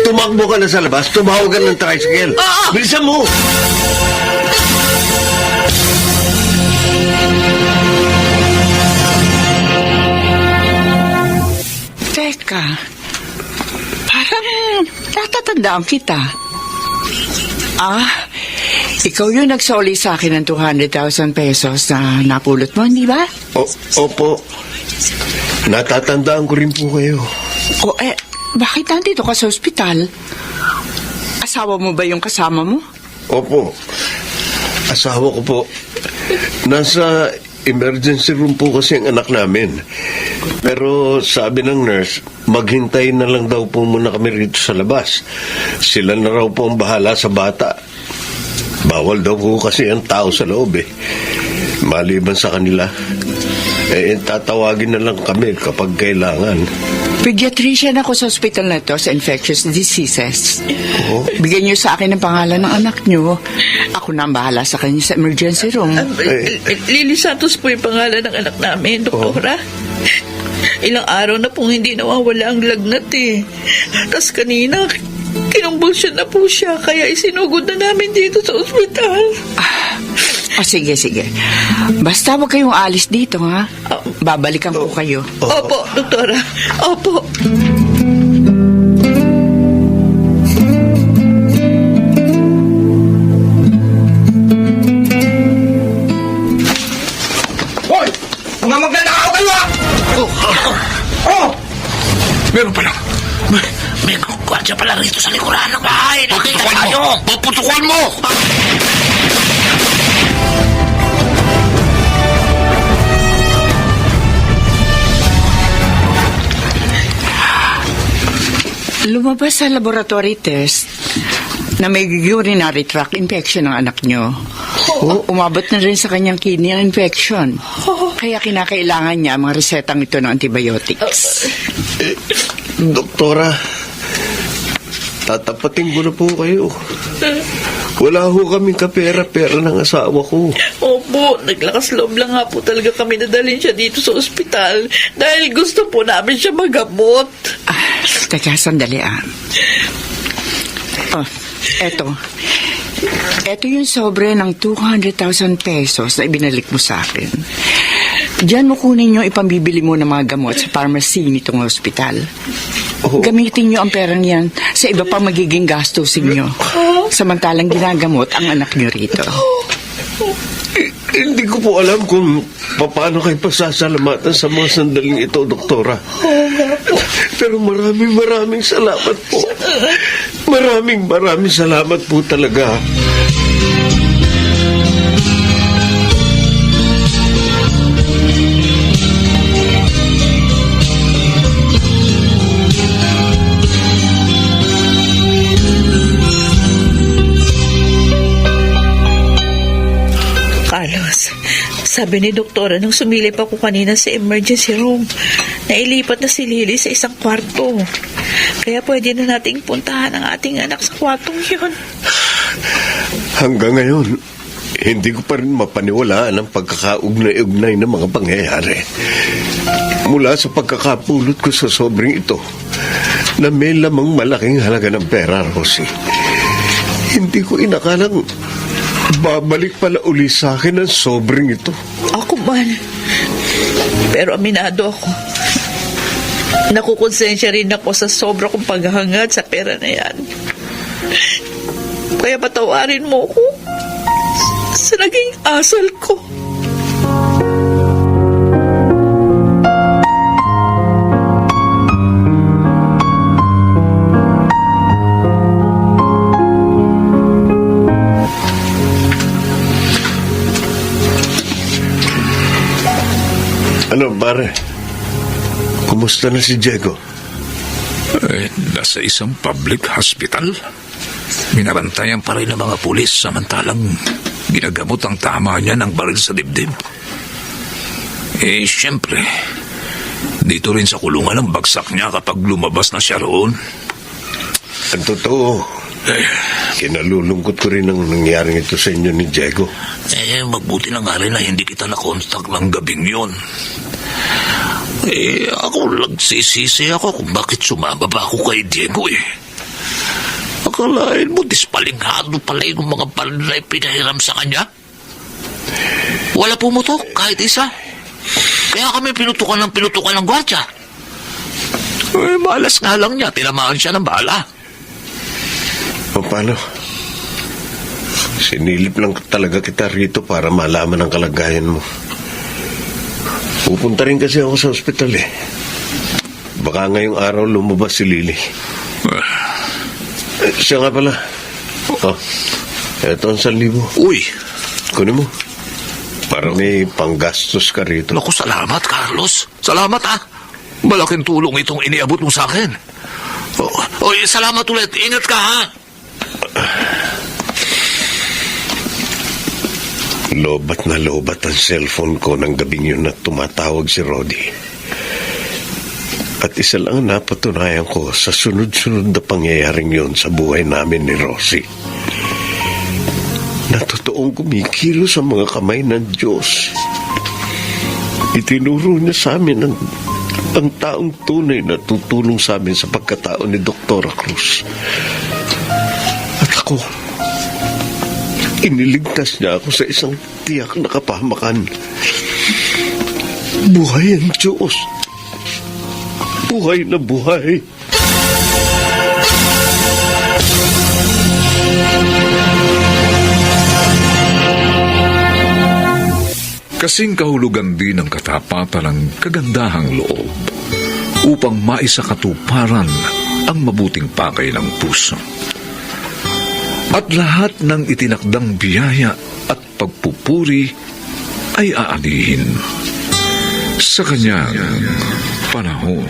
Tumakbo ka na sa labas. Tumawag ka ng tricycle. Bilisan mo! Teka, parang natatandaan kita. Ikaw yung nagsoli sa akin ng 200,000 pesos na napulot mo, hindi ba? Opo. Natatandaan ko rin po kayo. Bakit nandito ka sa ospital? Asawa mo ba yung kasama mo? Opo. Asawa ko po. Nasa emergency room po kasi ang anak namin. Pero sabi ng nurse, maghintay na lang daw po muna kami rito sa labas. Sila na raw po ang bahala sa bata. Bawal daw po kasi ang tao sa loob eh. Maliban sa kanila, tatawagin na lang kami kapag kailangan. Pediatrician ako sa ospital na to sa infectious diseases. Oo. Bigyan niyo sa akin ang pangalan ng anak niyo. Ako na ang bahala sa kanya sa emergency room. Lily Santos po yung pangalan ng anak namin, Doktora. Ilang araw na pong hindi nawawala ang lagnat eh. Tapos kanina, kinumbulsyon na po siya, kaya isinugod na namin dito sa ospital. Sige. Basta wag kayong alis dito, ha? Babalikan ko kayo. Opo, Doktora. Opo. Hoy! Mga magnanakaw kayo ah! Meron pa lang. May kwadya pala rito sa likuran ng bahay. Nakita tayo. Paputukan mo! Lumabas sa laboratory test na may urinary tract infection ng anak nyo. Umabot na rin sa kanyang kidney ang infection. Kaya kinakailangan niya mga resetang ito ng antibiotics. Doktora, tatapatin ko na po kayo. Wala ho kaming kapera-pera ng asawa ko. Opo, naglakas loob lang nga po talaga kami nadalhin siya dito sa ospital dahil gusto po namin siya magamot. Teka, sandali eto. Eto yung sobre ng 200,000 pesos na ibinalik mo sa akin. Diyan mo kunin yung ipambibili mo ng mga gamot sa pharmacy nitong ospital. Gamitin nyo ang perang yan sa iba pang magiging gastusin nyo. Samantalang ginagamot ang anak nyo rito. Hindi ko po alam kung paano kayo pasasalamatan sa mga sandaling ito, Doktora. Pero maraming salamat po. Maraming salamat po talaga. Carlos, sabi ni Doktora nung sumilip ako kanina sa emergency room, nailipat na si Lily sa isang kwarto. Kaya pwede na nating puntahan ang ating anak sa kwartong yun. Hanggang ngayon, hindi ko pa rin mapaniwalaan ang pagkakaugnay-ugnay ng mga pangyayari. Mula sa pagkakapulot ko sa sobrang ito, na may lamang malaking halaga ng pera, Rosie. Hindi ko inakalang babalik pala uli sa akin ang sobrang ito. Ako man. Pero aminado ako. Nakukonsensya rin ako sa sobra kong paghahangad sa pera na yan. Kaya patawarin mo ko sa naging asal ko. Ano, pare? Kumusta na si Diego? Nasa isang public hospital. Minabantayan pa rin ng mga pulis samantalang ginagamot ang tama niya ng baril sa dibdib. Siyempre, dito rin sa kulungan ang bagsak niya kapag lumabas na siya roon. Ang totoo, kinalulungkot ko rin ang nangyaring ito sa inyo ni Diego. Mabuti na nga rin na hindi kita nakontak ng gabing yun. Ako nagsisisi ako kung bakit sumama ba ako kay Diego Akalain mo, dispalinghado pala yung mga baril na pinahiram sa kanya. Wala pumutok kahit isa. Kaya kami pinutukan ng gwardya. Malas nga lang niya, tinamaan siya ng bala. O paano? Sinilip lang talaga kita rito para malaman ang kalagayan mo. Pupunta rin kasi ako sa ospital Baka ngayong araw lumabas si Lily. Siya nga pala. Eto ang 1,000. Uy! Kunin mo. Para may panggastos ka rito. Naku, salamat, Carlos. Salamat, Malaking tulong itong iniabot mo sa akin. Salamat ulit. Ingat ka, Lobat na lobat ang cellphone ko ng gabing yun na tumatawag si Rodi. At isa lang ang napatunayan ko sa sunod-sunod na pangyayaring yun sa buhay namin ni Rosie. Na totoong kumikilo sa mga kamay ng Diyos. Itinuro niya sa amin ang taong tunay na tutulong sa amin sa pagkatao ni Dr. Cruz. At ako, iniligtas niya ako sa isang tiyak na kapahamakan. Buhay ang Diyos. Buhay na buhay. Kasing kahulugan din ng katapatan ng kagandahang loob upang maisakatuparan ang mabuting pakay ng puso. At lahat ng itinakdang biyaya at pagpupuri ay aanihin sa kanyang panahon.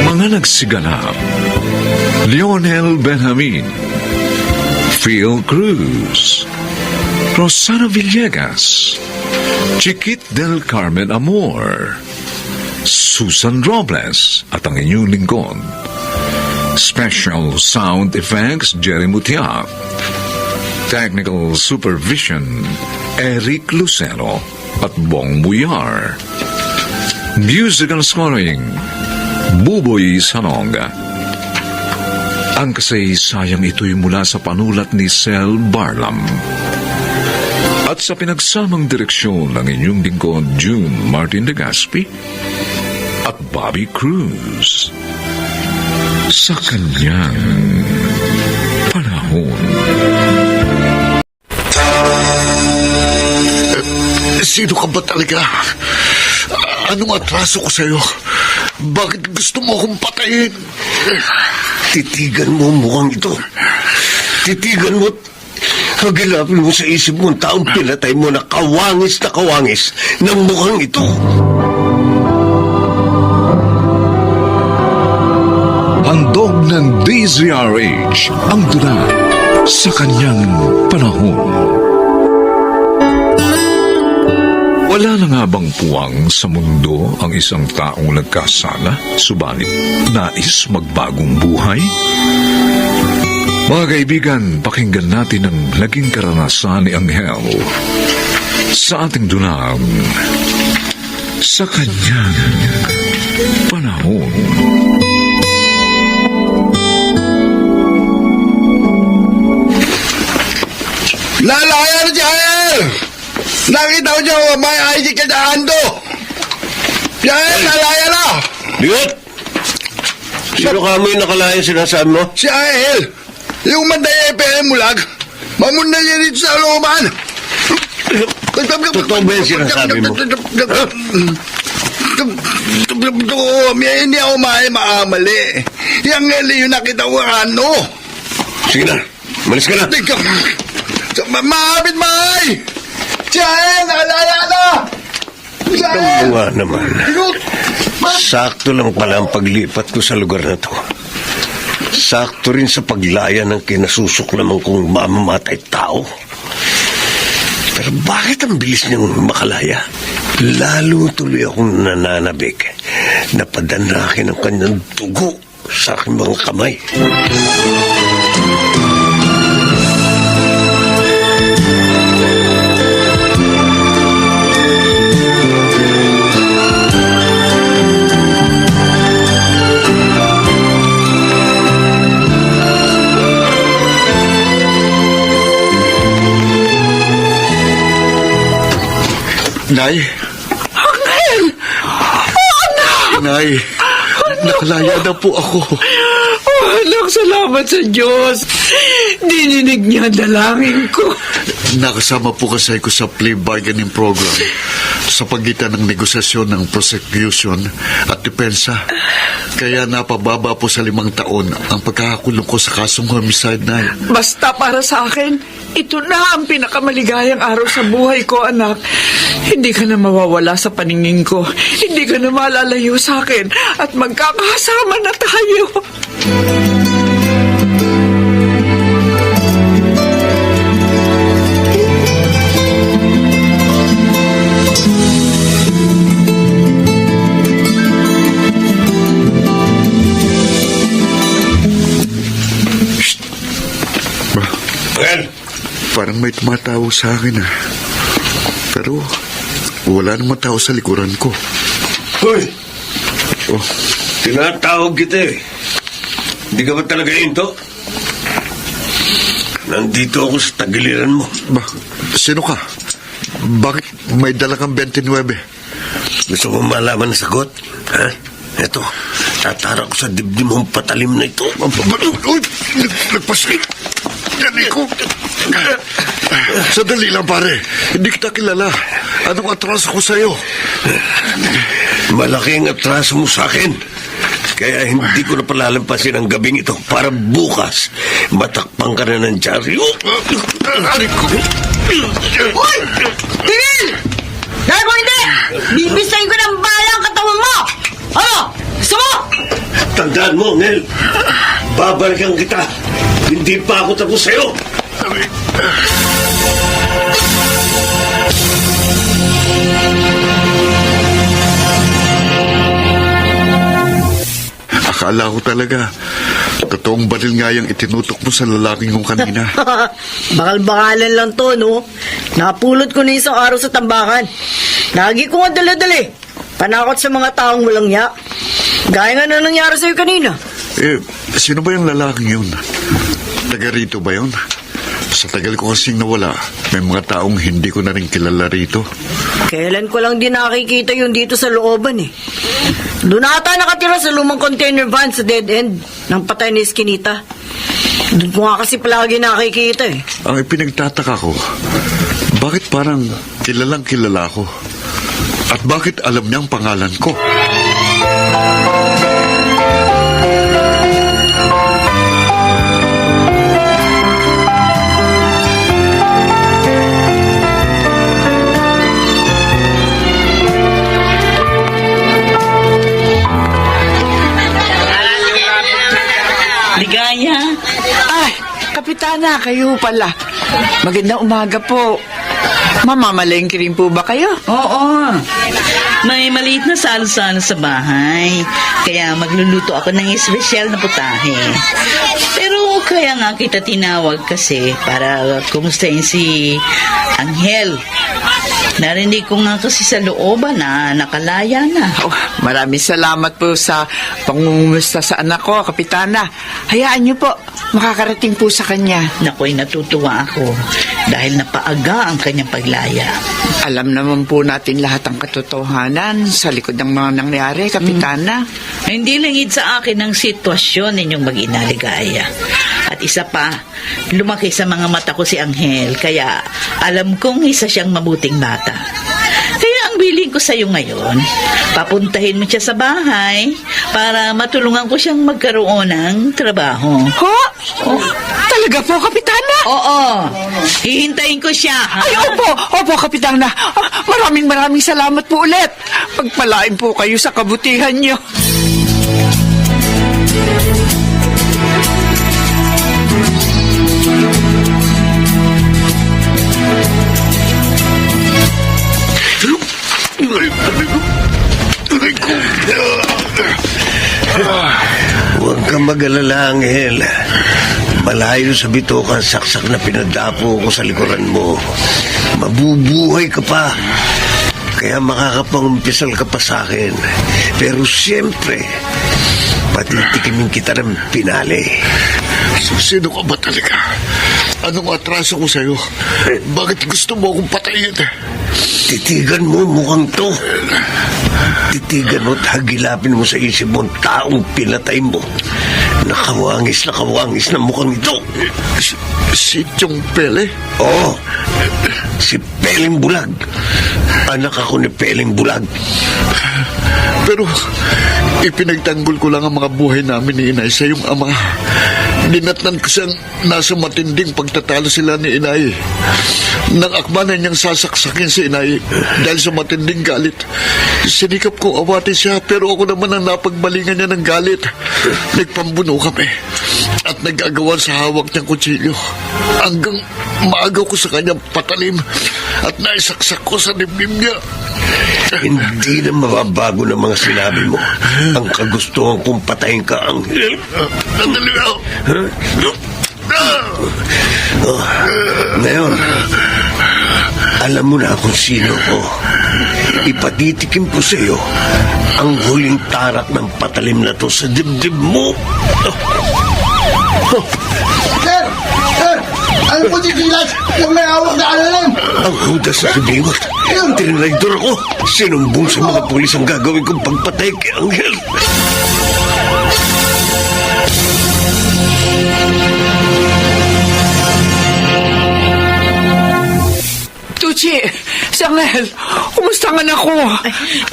Mga nagsiganap: Lionel Benjamin, Phil Cruz, Rosana Villegas, Chiquit del Carmen Amor, Susan Robles at ang inyong lingkod. Special Sound Effects, Jerry Mutiak. Technical Supervision, Eric Lucero at Bong Muyar. Musical Scoring, Buboy Sanonga. Ang kasaysayang ito'y mula sa panulat ni Sel Barlam. At sa pinagsamang direksyon ng inyong lingkod, June Martin de Gaspi at Bobby Cruz. Sa kanyang panahon. Sino ka ba talaga? Anong atraso ko sa'yo? Bakit gusto mo akong patayin? Titigan mo ang mukhang ito. Titigan mo. Hagilapin mo sa isip mo ang taong pinatay mo na kawangis ng mukhang ito. Handog ng DZRH ang dula sa kanyang panahon. Wala na nga bang puwang sa mundo ang isang taong nagkasala, subalit nais magbagong buhay? Mga kaibigan, pakinggan natin ang naging karanasan ni Angel sa ating dunang sa kanyang panahon. Lalaya na Jael! Nakita ko dyan, may ID ka dyan do! Jael, lalaya na! Liot! Sino ka mo yung nakalayan sinasabi mo? Si Jael! Yung manday EPM mulag, mamunda niya dito sa looban! Totoo ba yung sinasabi mo? Hindi ako maamali. Yung Eli yung nakita ko ano. Sige na, malis ka na. Mahabit, May! Si Ael, nakalaya na! Si Alam Ael! mo nga naman, Ikot! sakto lang pala ang paglipat ko sa lugar na to. Sakto rin sa paglaya ng kinasusuklaman kong mamamatay tao. Pero bakit ang bilis niyang makalaya? Lalo tuloy akong nananabik na padanakin ang kanyang dugo sa aking mga kamay. Nay? Angel! Oh, anak! Nay, nakalaya na po ako. Oh, anak, salamat sa Diyos. Dininig niya ang dalangin ko. Nakasama po kasi ko sa plea bargaining program sa pagitan ng negosasyon ng prosecution at depensa. Kaya napababa po sa 5 taon ang pagkakakulong ko sa kasong homicide, Nay. Basta para sa akin, ito na ang pinakamaligayang araw sa buhay ko, anak. Hindi ka na mawawala sa paningin ko. Hindi ka na malalayo sa akin. At magkakasama na tayo. Well, Parang may tumatawag sa akin Pero wala namang tao sa likuran ko. hoy, Oh, tinatawag kita eh. Hindi ka ba talaga into? Nandito ako sa tagiliran mo. sino ka? Bakit may dala kang 29? Gusto mo malaman ang sagot? Ha? Eto, tatara ko sa dibdib mong patalim na ito. Uy! Nagpaslit! Yan ko! Sandali lang, pare. Hindi kita kilala. Anong atraso ko sa'yo? Malaking atraso mo sa akin. Kaya hindi ko na palalampasin ang gabing ito para bukas matakpang ka na ng dyaryo. Aray ko! Hoy! Tigil! Dahil kung hindi, bibisayin ko ng bala ang katawan mo! Ano? Gusto mo? Tandaan mo, Nel. Babalikan kita. Hindi pa ako tapos sa'yo. Akala ko talaga, totoong baril nga yung itinutok mo sa lalaking kong kanina. Bakal-bakalan lang to, no? Napulot ko na isang araw sa tambakan. Lagi ko nga dala-dali. Panakot sa mga taong walang yak. Gaya nga na nangyari sa'yo kanina. Sino ba yung lalaking yun? Taga rito ba yun? Sa tagal ko kasing nawala, may mga taong hindi ko na rin kilala rito. Kailan ko lang din nakikita yun dito sa looban eh. Doon ata nakatira sa lumang container van sa dead end ng patay ni Eskinita. Doon ko nga kasi palagi nakikita eh. Ang ipinagtataka ko, bakit parang kilalang kilala ko? At bakit alam niya ang pangalan ko? Ligaya. Ay, Kapitana, kayo pala. Magandang umaga po. Mamamalengke rin po ba kayo? Oo. May maliit na salo-salo sa bahay. Kaya magluluto ako ng espesyal na putahe. Pero kaya nga kita tinawag kasi para kumustahin si Angel. Narinig ko nga kasi sa looban na nakalaya na. Oh, maraming salamat po sa pangungumusta sa anak ko, Kapitana. Hayaan niyo po, makakarating po sa kanya. Nako'y natutuwa ako dahil napaaga ang kanyang paglaya. Alam naman po natin lahat ang katotohanan sa likod ng mga nangyari, Kapitana. Hindi lingid sa akin ang sitwasyon ninyong mag-inaligaya. At isa pa, lumaki sa mga mata ko si Angel, kaya alam kong isa siyang mabuting bata. Kaya ang biling ko sa iyo ngayon, papuntahin mo siya sa bahay para matulungan ko siyang magkaroon ng trabaho. Ho? Oh, talaga po, Kapitana? Oo. Hihintayin ko siya. Ha? Ay, opo, Kapitana. Maraming salamat po ulit. Pagpalain po kayo sa kabutihan niyo. Huwag kang mag-alala, Angel. Malayo sa bitokan saksak na pinadapo ko sa likuran mo. Mabubuhay ka pa. Kaya makakapangumpisal ka pa sa akin. Pero siyempre, patitikimin kita ng pinali. Sino ka ba talaga? Anong atraso ko sa'yo? Bakit gusto mo akong patayin? Titigan mo mukhang to. Titigan mo at hagilapin mo sa isip mo ang taong pinatay mo. Nakawangis na mukhang ito. Si Chong Pele? Oo, si Peling Bulag. Anak ako ni Peling Bulag. Pero ipinagtanggol ko lang ang mga buhay namin ni Inay sa iyong ama. Dinatnan ko siyang nasa matinding pagtatalo sila ni Inay. Nang akmanan niyang sasaksakin si Inay dahil sa matinding galit. Sinikap ko awatin siya pero ako naman ang napagbalingan niya ng galit. Nagpambuno kami at nag-agawan sa hawak niyang kutsilyo. Hanggang maagaw ko sa kanyang patalim at naisaksak ko sa dibdib niya. Hindi na mababago ng mga sinabi mo. Ang kagustuhan kong patayin ka, Angel. Nandali ako. Oh, ngayon, alam mo na kung sino ko. Ipatitikim ko sa iyo ang huling tarak ng patalim na to sa dibdib mo. Sir! Sir! Ano po si Silas? Yung may hawak na alalim! Ang hudas na subingot. Tinraidor ako. Sinumbong sa mga pulis ang gagawin kong pagpatay kay Angel. Tucci, si Angel, kumusta nga na ako?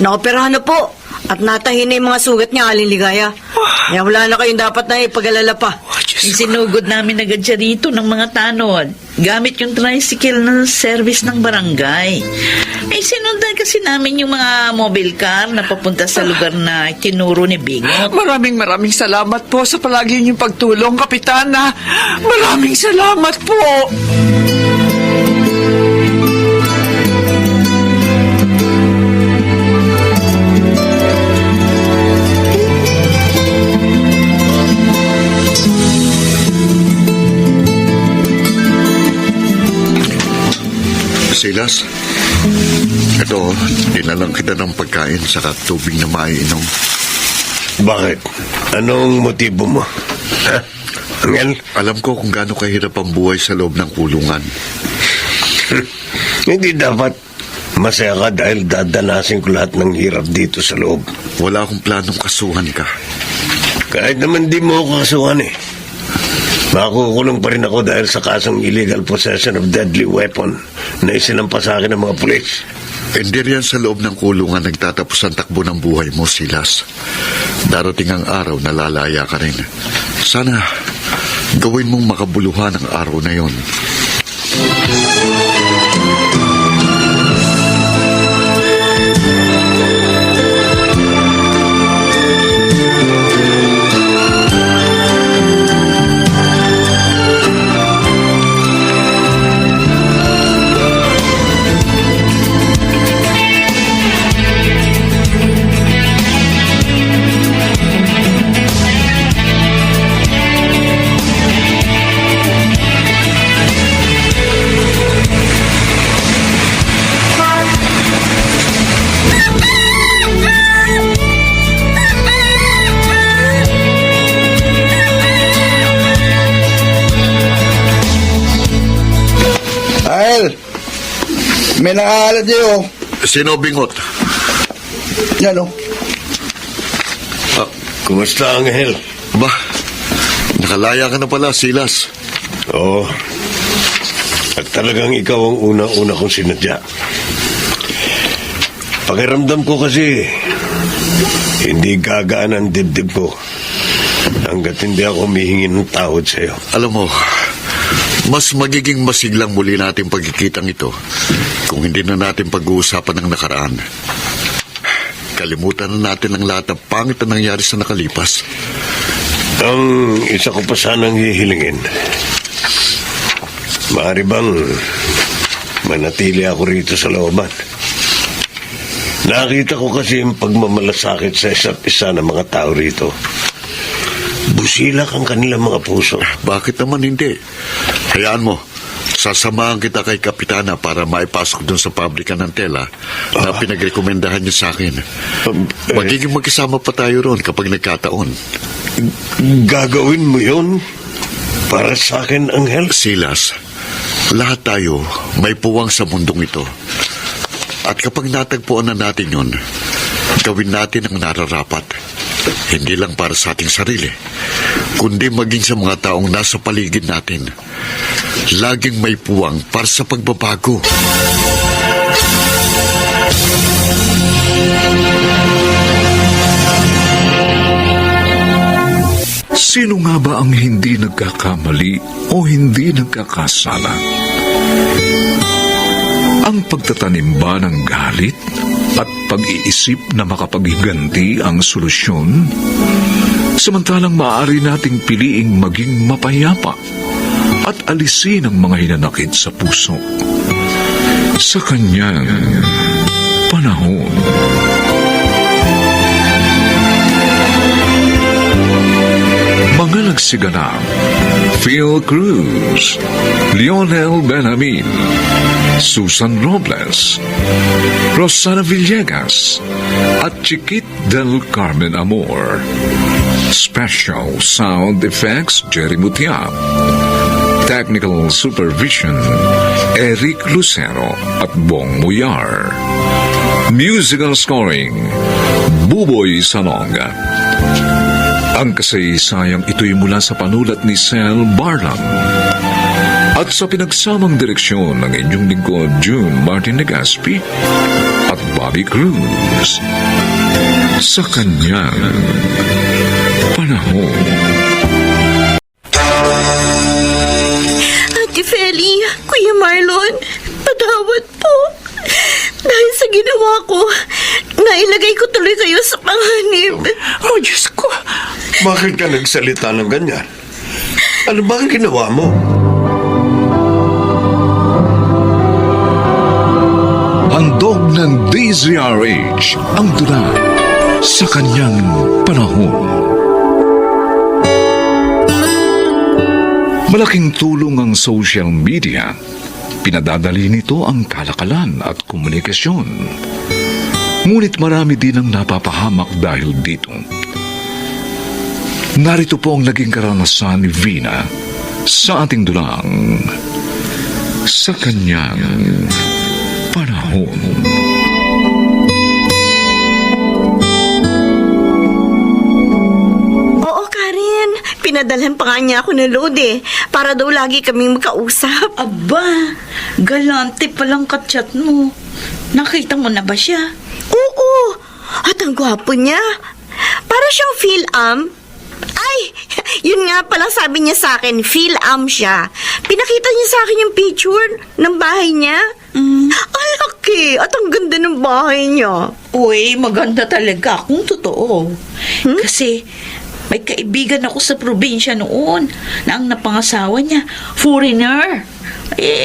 Naoperahan na po. At natahin na yung mga sugat niya, Aling Ligaya. Kaya wala na kayong dapat na ipag-alala pa. Sinugod namin agad siya rito ng mga tanod. Gamit yung tricycle na service ng barangay. Sinundan kasi namin yung mga mobile car na papunta sa lugar na tinuro ni Bingot. Maraming salamat po sa palagi niyong pagtulong, Kapitana. Maraming salamat po. Silas, ito, dinalang kita ng pagkain sa tubig na maiinom. Bakit? Anong motibo mo? Ha? Angel? Alam ko kung gaano kahirap ang buhay sa loob ng kulungan. Hindi dapat masaya ka dahil dadanasin ko lahat ng hirap dito sa loob. Wala akong planong kasuhan ka. Kahit naman di mo ako kasuhan eh. Makukulong pa rin ako dahil sa kasong illegal possession of deadly weapon na isinampa sa akin ng mga pulis. Hindi riyan sa loob ng kulungan nagtatapos ang takbo ng buhay mo, Silas. Darating ang araw na lalaya ka rin. Sana gawin mong makabuluhan ang araw na yon. May nakakalat niyo. Sino Bingot? Yan o. Kumusta, Angel? Ba, nakalaya ka na pala, Silas. Oo. At talagang ikaw ang unang-una kong sinadya. Pakiramdam ko kasi hindi gagaan ang dibdib ko hanggat hindi ako humihingi ng tawad sa'yo. Alam mo, Mas magiging masiglang muli natin pagkikitang ito kung hindi na natin pag-uusapan ng nakaraan. Kalimutan na natin ang lahat ng pangit na nangyari sa nakalipas. Ang isa ko pa sanang hihilingin. Maaari bang manatili ako rito sa looban? Nakita ko kasi yung pagmamalasakit sa isa't isa ng mga tao rito. Busilak ang kanilang mga puso. Bakit naman hindi? Hayaan mo, sasamahan kita kay Kapitana para maipasok doon sa pabrika ng tela na pinagrekomendahan niya sa akin. Magiging magkasama pa tayo roon kapag nagkataon. Gagawin mo yun para sa akin, Angel? Silas, lahat tayo may puwang sa mundong ito. At kapag natagpuan na natin yun, gawin natin ang nararapat. Hindi lang para sa ating sarili, kundi maging sa mga taong nasa paligid natin. Laging may puwang para sa pagbabago. Sino nga ba ang hindi nagkakamali o hindi nagkakasala? Ang pagtatanim ba ng galit at pag-iisip na makapaghiganti ang solusyon? Samantalang maaari nating piliing maging mapayapa at alisin ang mga hinanakit sa puso. Sa kanyang panahon. Mga nagsiganap: Phil Cruz, Lionel Benjamin, Susan Robles, Rosana Villegas, at Chiquit del Carmen Amor. Special Sound Effects, Jerry Mutiap. Technical Supervision, Eric Lucero at Bong Muyar. Musical Scoring, Buboy Salonga. Ang kasaysayang ito'y mula sa panulat ni Sel Barlam at sa pinagsamang direksyon ng inyong lingkod June Martin Legaspi at Bobby Cruz. Sa kanyang panahon. Ate Feli, Kuya Marlon, patawad po. Dahil sa ginawa ko, nailagay ko tuloy kayo sa panganib. Oh, Diyos ko. Bakit ka nagsalita ng ganyan? Ano ba ang ginawa mo? Handog ng DZRH ang tula sa kanyang panahon. Malaking tulong ang social media. Pinadadali nito ang kalakalan at komunikasyon. Ngunit marami din ang napapahamak dahil dito. Narito po ang naging karanasan ni Vina sa ating dulang sa kanyang panahon. Oo, Karen. Pinadalhan pa nga niya ako ng load para daw lagi kaming magkausap. Aba, galante palang kachat mo. Nakita mo na ba siya? Oo. At ang gwapo niya. Para siyang Phil-Am. Ay, yun nga pala sabi niya sa akin, Phil-Am siya. Pinakita niya sa akin yung picture ng bahay niya. Ang laki at ang ganda ng bahay niya. Uy, maganda talaga kung totoo. Kasi may kaibigan ako sa probinsya noon na ang napangasawa niya, foreigner.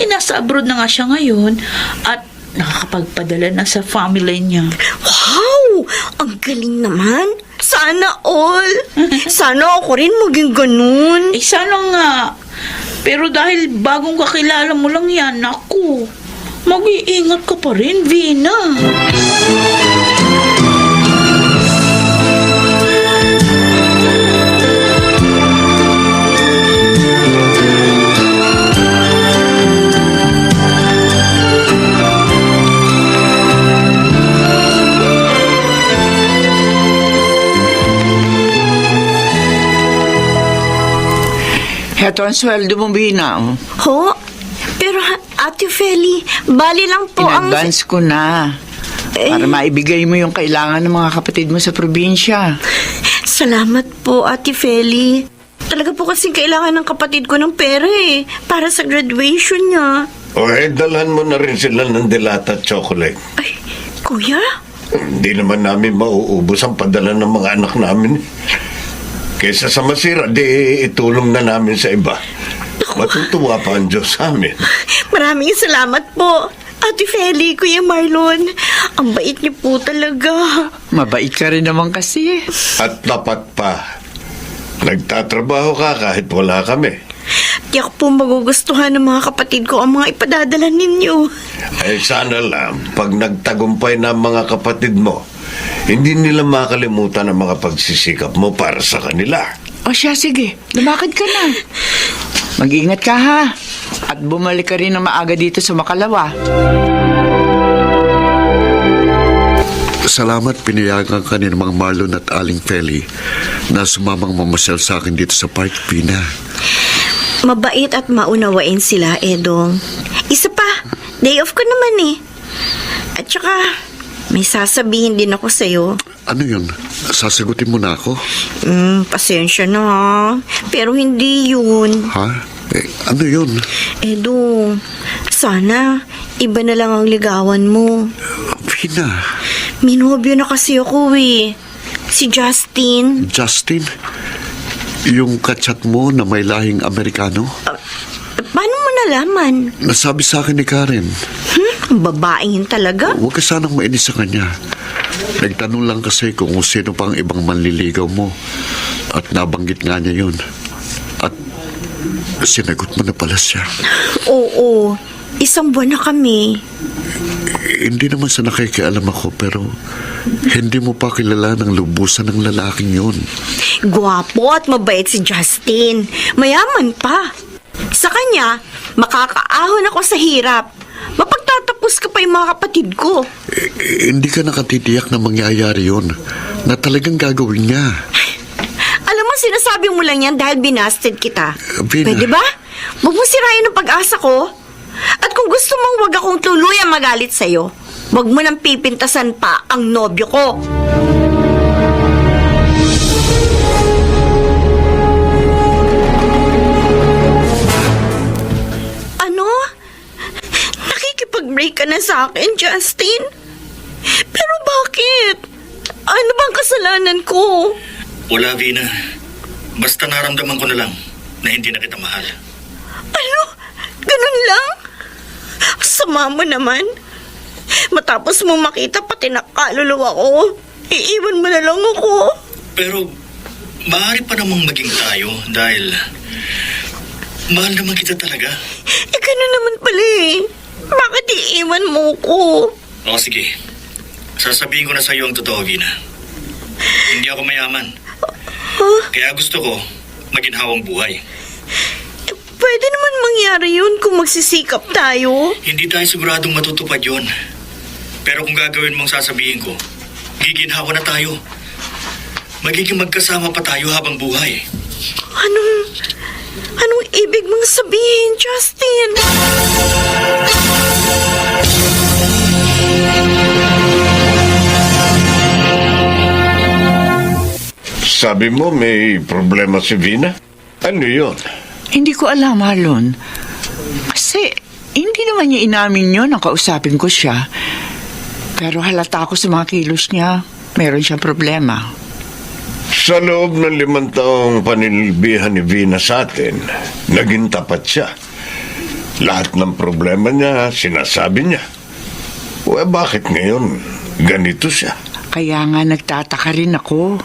Nasa abroad na nga siya ngayon at nakakapagpadala na sa family niya. Wow! Ang galing naman. Sana all. Sana ako rin maging ganun. Sana nga. Pero dahil bagong kakilala mo lang yan, naku, mag-iingat ka pa rin, Vina. Heto ang sweldo mo, Bina. Ho? Pero Ate Feli, bali lang po ang... In-advance ko na. Para maibigay mo yung kailangan ng mga kapatid mo sa probinsya. Salamat po, Ate Feli. Talaga po kasing kailangan ng kapatid ko ng pera eh. Para sa graduation niya. O dalhan mo na rin sila ng delata at chocolate. Ay, kuya? Hindi naman namin mauubos ang padala ng mga anak namin. Kaysa sa masira, di itulong na namin sa iba. Matutuwa pa ang Diyos sa amin. Maraming salamat po. Ate Feli, Kuya Marlon. Ang bait niyo po talaga. Mabait ka rin naman kasi. At tapat pa. Nagtatrabaho ka kahit wala kami. Tiyak po magugustuhan ng mga kapatid ko ang mga ipadadala ninyo. Ay sana lang, pag nagtagumpay na ang mga kapatid mo, hindi nila makalimutan ang mga pagsisikap mo para sa kanila. O siya, sige. Lumakad ka na. Mag-ingat ka ha. At bumalik ka rin na maaga dito sa Makalawa. Salamat pinayagan ka ni Mang Marlon at Aling Feli na sumamang mamasyal sa akin dito sa Park, Pina. Mabait at maunawain sila, Edong. Isa pa, day off ko naman eh. At saka, may sasabihin din ako sa'yo. Ano yun? Sasagutin mo na ako? Pasensya na ha. Pero hindi yun. Ha? Ano yun? Edong, sana iba na lang ang ligawan mo. Pina. Minobyo na kasi ako eh. Si Justin. Justin? Yung kachat mo na may lahing Amerikano? Paano mo nalaman? Nasabi sa akin ni Karen. Ang babaeng yun talaga? Huwag ka sanang mainis sa kanya. Nagtanong lang kasi kung sino pang ibang manliligaw mo. At nabanggit nga niya yun. At sinagot mo na pala siya. Oo, 1 buwan na kami. Hindi naman sa nakikialam ako pero hindi mo pa kilala ng lubusan ng lalaking yun. Gwapo at mabait si Justin. Mayaman pa. Sa kanya, makakaahon ako sa hirap. Mapagtatapos ka pa yung mga kapatid ko. Hindi ka nakatitiyak na mangyayari yun. Na talagang gagawin niya. Alam mo, sinasabi mo lang yan dahil binasted kita. Vina. Pwede ba? Huwag mo sirain ang pag-asa ko. At kung gusto mong wag akong tuluyan magalit sa'yo, wag mo nang pipintasan pa ang nobyo ko. Ano? Nakikipag-break ka na sa akin, Justin? Pero bakit? Ano bang kasalanan ko? Wala, Vina. Basta naramdaman ko na lang na hindi na kita mahal. Ano? Ganun lang? Sama mo naman. Matapos mo makita pati nakaluluwa ko, iiwan mo na lang ako. Pero, maaari pa namang maging tayo dahil mahal naman kita talaga. Ganun naman pala eh. Bakit iiwan mo ko? O sige, sasabihin ko na sa'yo ang totoo, Vina. Hindi ako mayaman. Kaya gusto ko maginhawang buhay. Pwede naman mangyari yun kung magsisikap tayo. Hindi tayo siguradong matutupad yun. Pero kung gagawin mong sasabihin ko, giginhawa na tayo. Magiging magkasama pa tayo habang buhay. Anong ibig mong sabihin, Justin? Sabi mo may problema si Vina? Ano yun? Hindi ko alam, Marlon. Kasi, hindi naman niya inamin yun nang kausapin ko siya. Pero halata ako sa mga kilos niya. Meron siyang problema. Sa loob ng 5 taong panilbihan ni Vina sa atin, naging tapat siya. Lahat ng problema niya, sinasabi niya. Bakit ngayon ganito siya? Kaya nga nagtataka rin ako.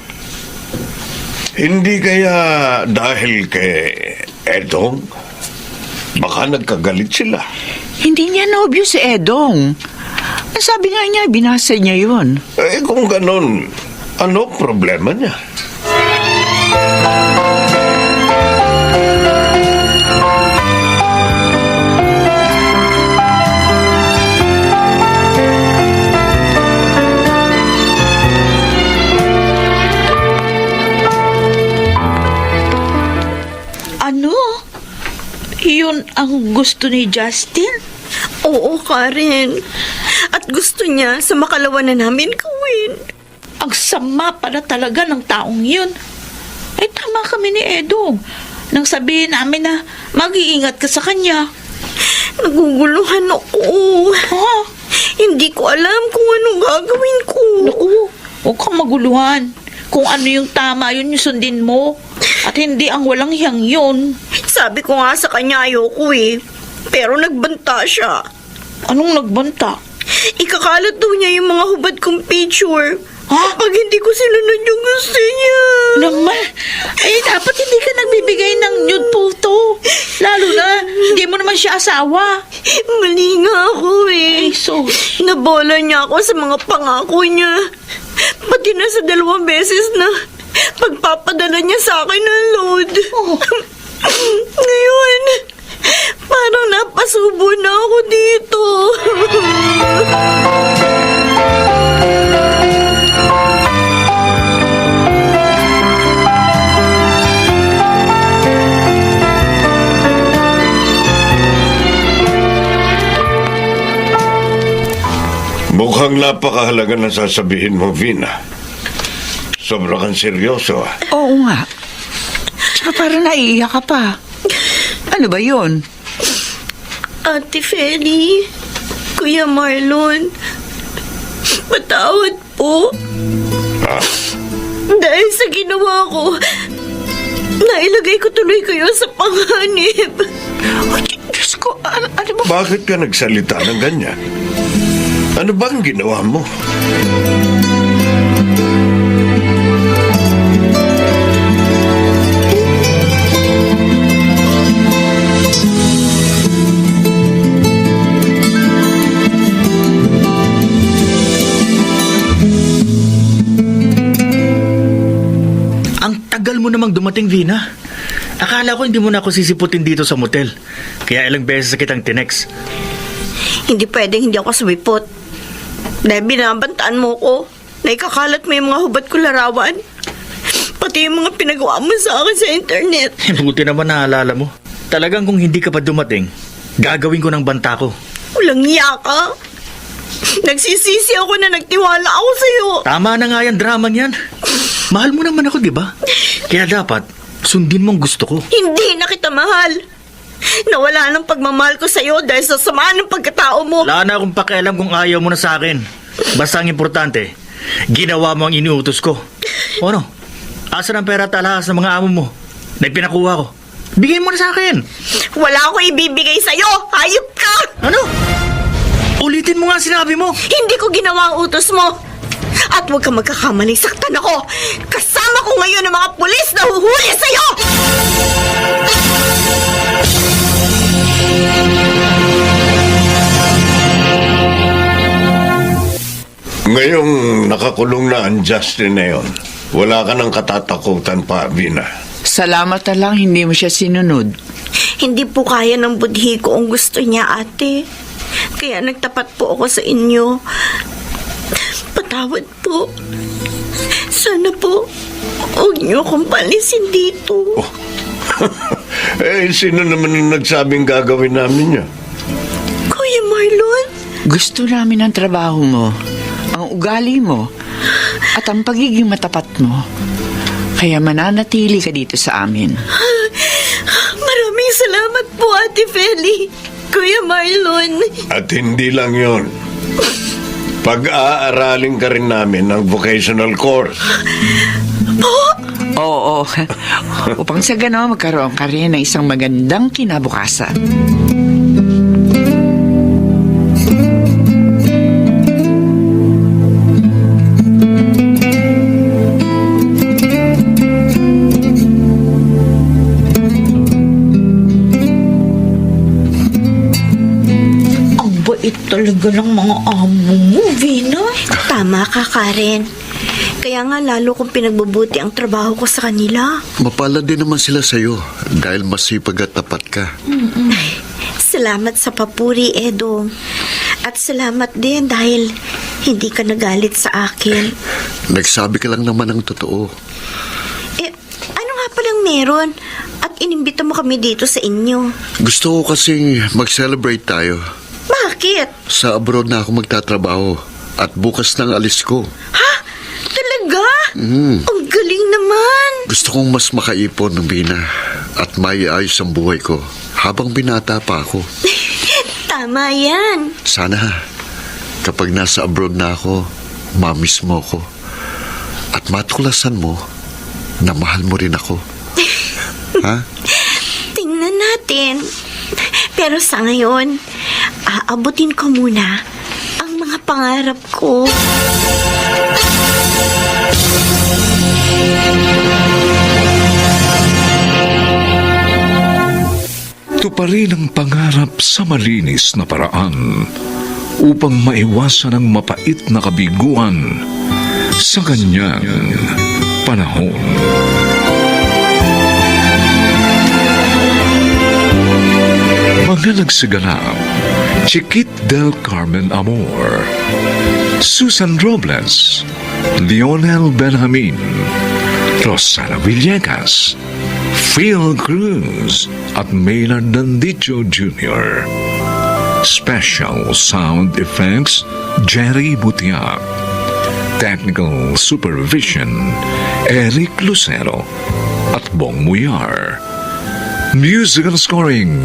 Hindi kaya dahil kay Edong? Baka nagkagalit sila. Hindi niya nobyo si Edong. Ang sabi nga niya, binasa niya yun. Kung ganon, ano problema niya? Ano? Yun ang gusto ni Justin? Oo, Karen. At gusto niya sa Makalawa na namin gawin. Ang sama para talaga ng taong yun. Ay, tama kami ni Edong. Nang sabihin namin na mag-iingat ka sa kanya. Naguguluhan ako. Ha? Hindi ko alam kung anong gagawin ko. Naku, huwag kang maguluhan. Kung ano yung tama, yun yung sundin mo. At hindi ang walang hiyang yun. Sabi ko nga sa kanya ayoko eh. Pero nagbanta siya. Anong nagbanta? Ikakalat daw niya yung mga hubad kong picture. Ha? Pag hindi ko sinunod yung gusto niya. Naman, ay dapat hindi ka nagbibigay ng nude photo. Lalo na, hindi mo naman siya asawa. Mali nga ako eh. Ay, sus. Nabola niya ako sa mga pangako niya. Pati na sa 2 beses na pagpapadala niya sa akin ng load. Oh. Ngayon, parang napasubo na ako dito. Mukhang napakahalaga na sasabihin mo, Vina. Sobra kang seryoso. Oo nga. Tsaka parang naiiyak ka pa. Ano ba yun? Ate Feli, Kuya Marlon, patawad po. Dahil sa ginawa ko, nailagay ko tuloy kayo sa panganib. Oh, Diyos ko, ano ba? Bakit ka nagsalita ng ganyan? Ano ba ang ginawa mo? Ang tagal mo namang dumating, Vina. Akala ko hindi mo na ako sisiputin dito sa motel. Kaya ilang beses kitang tinex. Hindi pwedeng hindi ako sumipot. Dahil binabantaan mo ko na ikakalat mo yung mga hubad ko larawan. Pati yung mga pinagawa mo sa akin sa internet. Buti naman naalala mo. Talagang kung hindi ka pa dumating, gagawin ko ng banta ko. Walang iya ka. Nagsisisi ako na nagtiwala ako sa'yo. Tama na nga yan, drama niyan. Mahal mo naman ako, di ba? Kaya dapat, sundin mo ang gusto ko. Hindi na kita mahal. Nawala ng pagmamahal ko sa'yo dahil sa sama ng pagkatao mo. Wala na akong pakialam kung ayaw mo na sa akin. Basta ang importante, ginawa mo ang iniutos ko. O ano? Asan ang pera at alahas ng mga amo mo na ipinakuha ko? Bigay mo na sa akin. Wala ako ibibigay sa'yo. Hayop ka! Ano? Ulitin mo nga ang sinabi mo. Hindi ko ginawa ang utos mo. At huwag kang magkakamaling saktan ako. Kasama ko ngayon ang mga pulis na huhuli sa'yo! Ngayong nakakulong na ang Justin na yon, wala ka ng katatakutan pa, Vina. Salamat na lang hindi mo siya sinunod. Hindi po kaya ng budhi ko ang gusto niya, ate. Kaya nagtapat po ako sa inyo. Patawad po. Sana po, huwag niyo akong palisin dito. Sino naman ang nagsabing gagawin namin niya? Kuya Marlon? Gusto namin ang trabaho mo, ang ugali mo, at ang pagiging matapat mo. Kaya mananatili ka dito sa amin. Maraming salamat po, Ate Feli. Kuya Marlon. At hindi lang yon. Pag-aaralin ka rin namin ng vocational course. Oo. Upang sa gano'n magkaroon ka rin ng isang magandang kinabukasan. Bait talaga ng mga amo mo, Vina. Tama ka, Karen. Kaya nga lalo kong pinagbubuti ang trabaho ko sa kanila. Mapalad din naman sila sa'yo dahil masipag at tapat ka. Salamat sa papuri, Edo. At salamat din dahil hindi ka nagalit sa akin. Nagsabi ka lang naman ng totoo. Ano nga palang meron? At inimbita mo kami dito sa inyo. Gusto ko kasing mag-celebrate tayo. Bakit? Sa abroad na ako magtatrabaho at bukas nang alis ko. Ha? Talaga? Ang galing naman. Gusto kong mas makaipon ng Bina at maiayos ang buhay ko habang binata pa ako. Tama yan. Sana kapag nasa abroad na ako, mamiss mo ko at matuklasan mo na mahal mo rin ako. Ha? Tingnan natin. Pero sa ngayon, aabutin ko muna ang mga pangarap ko. Tuparin ang pangarap sa malinis na paraan upang maiwasan ang mapait na kabiguan sa kanyang panahon. Mga nagsiganap, Chiquit del Carmen Amor, Susan Robles, Lionel Benjamin, Rosana Villegas, Phil Cruz at Maynard Nandicho Jr. Special Sound Effects, Jerry Butiak. Technical Supervision, Eric Lucero at Bong Muyar. Musical Scoring,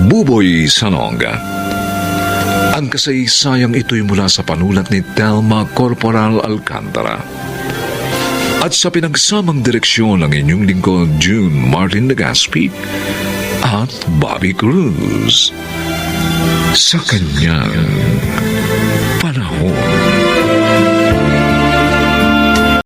Buboy Salonga. Ang kasaysayang ito'y mula sa panulat ni Telma Corporal Alcantara. At sa pinagsamang direksyon ng inyong lingkod, June Martin Legaspi at Bobby Cruz. Sa kanyang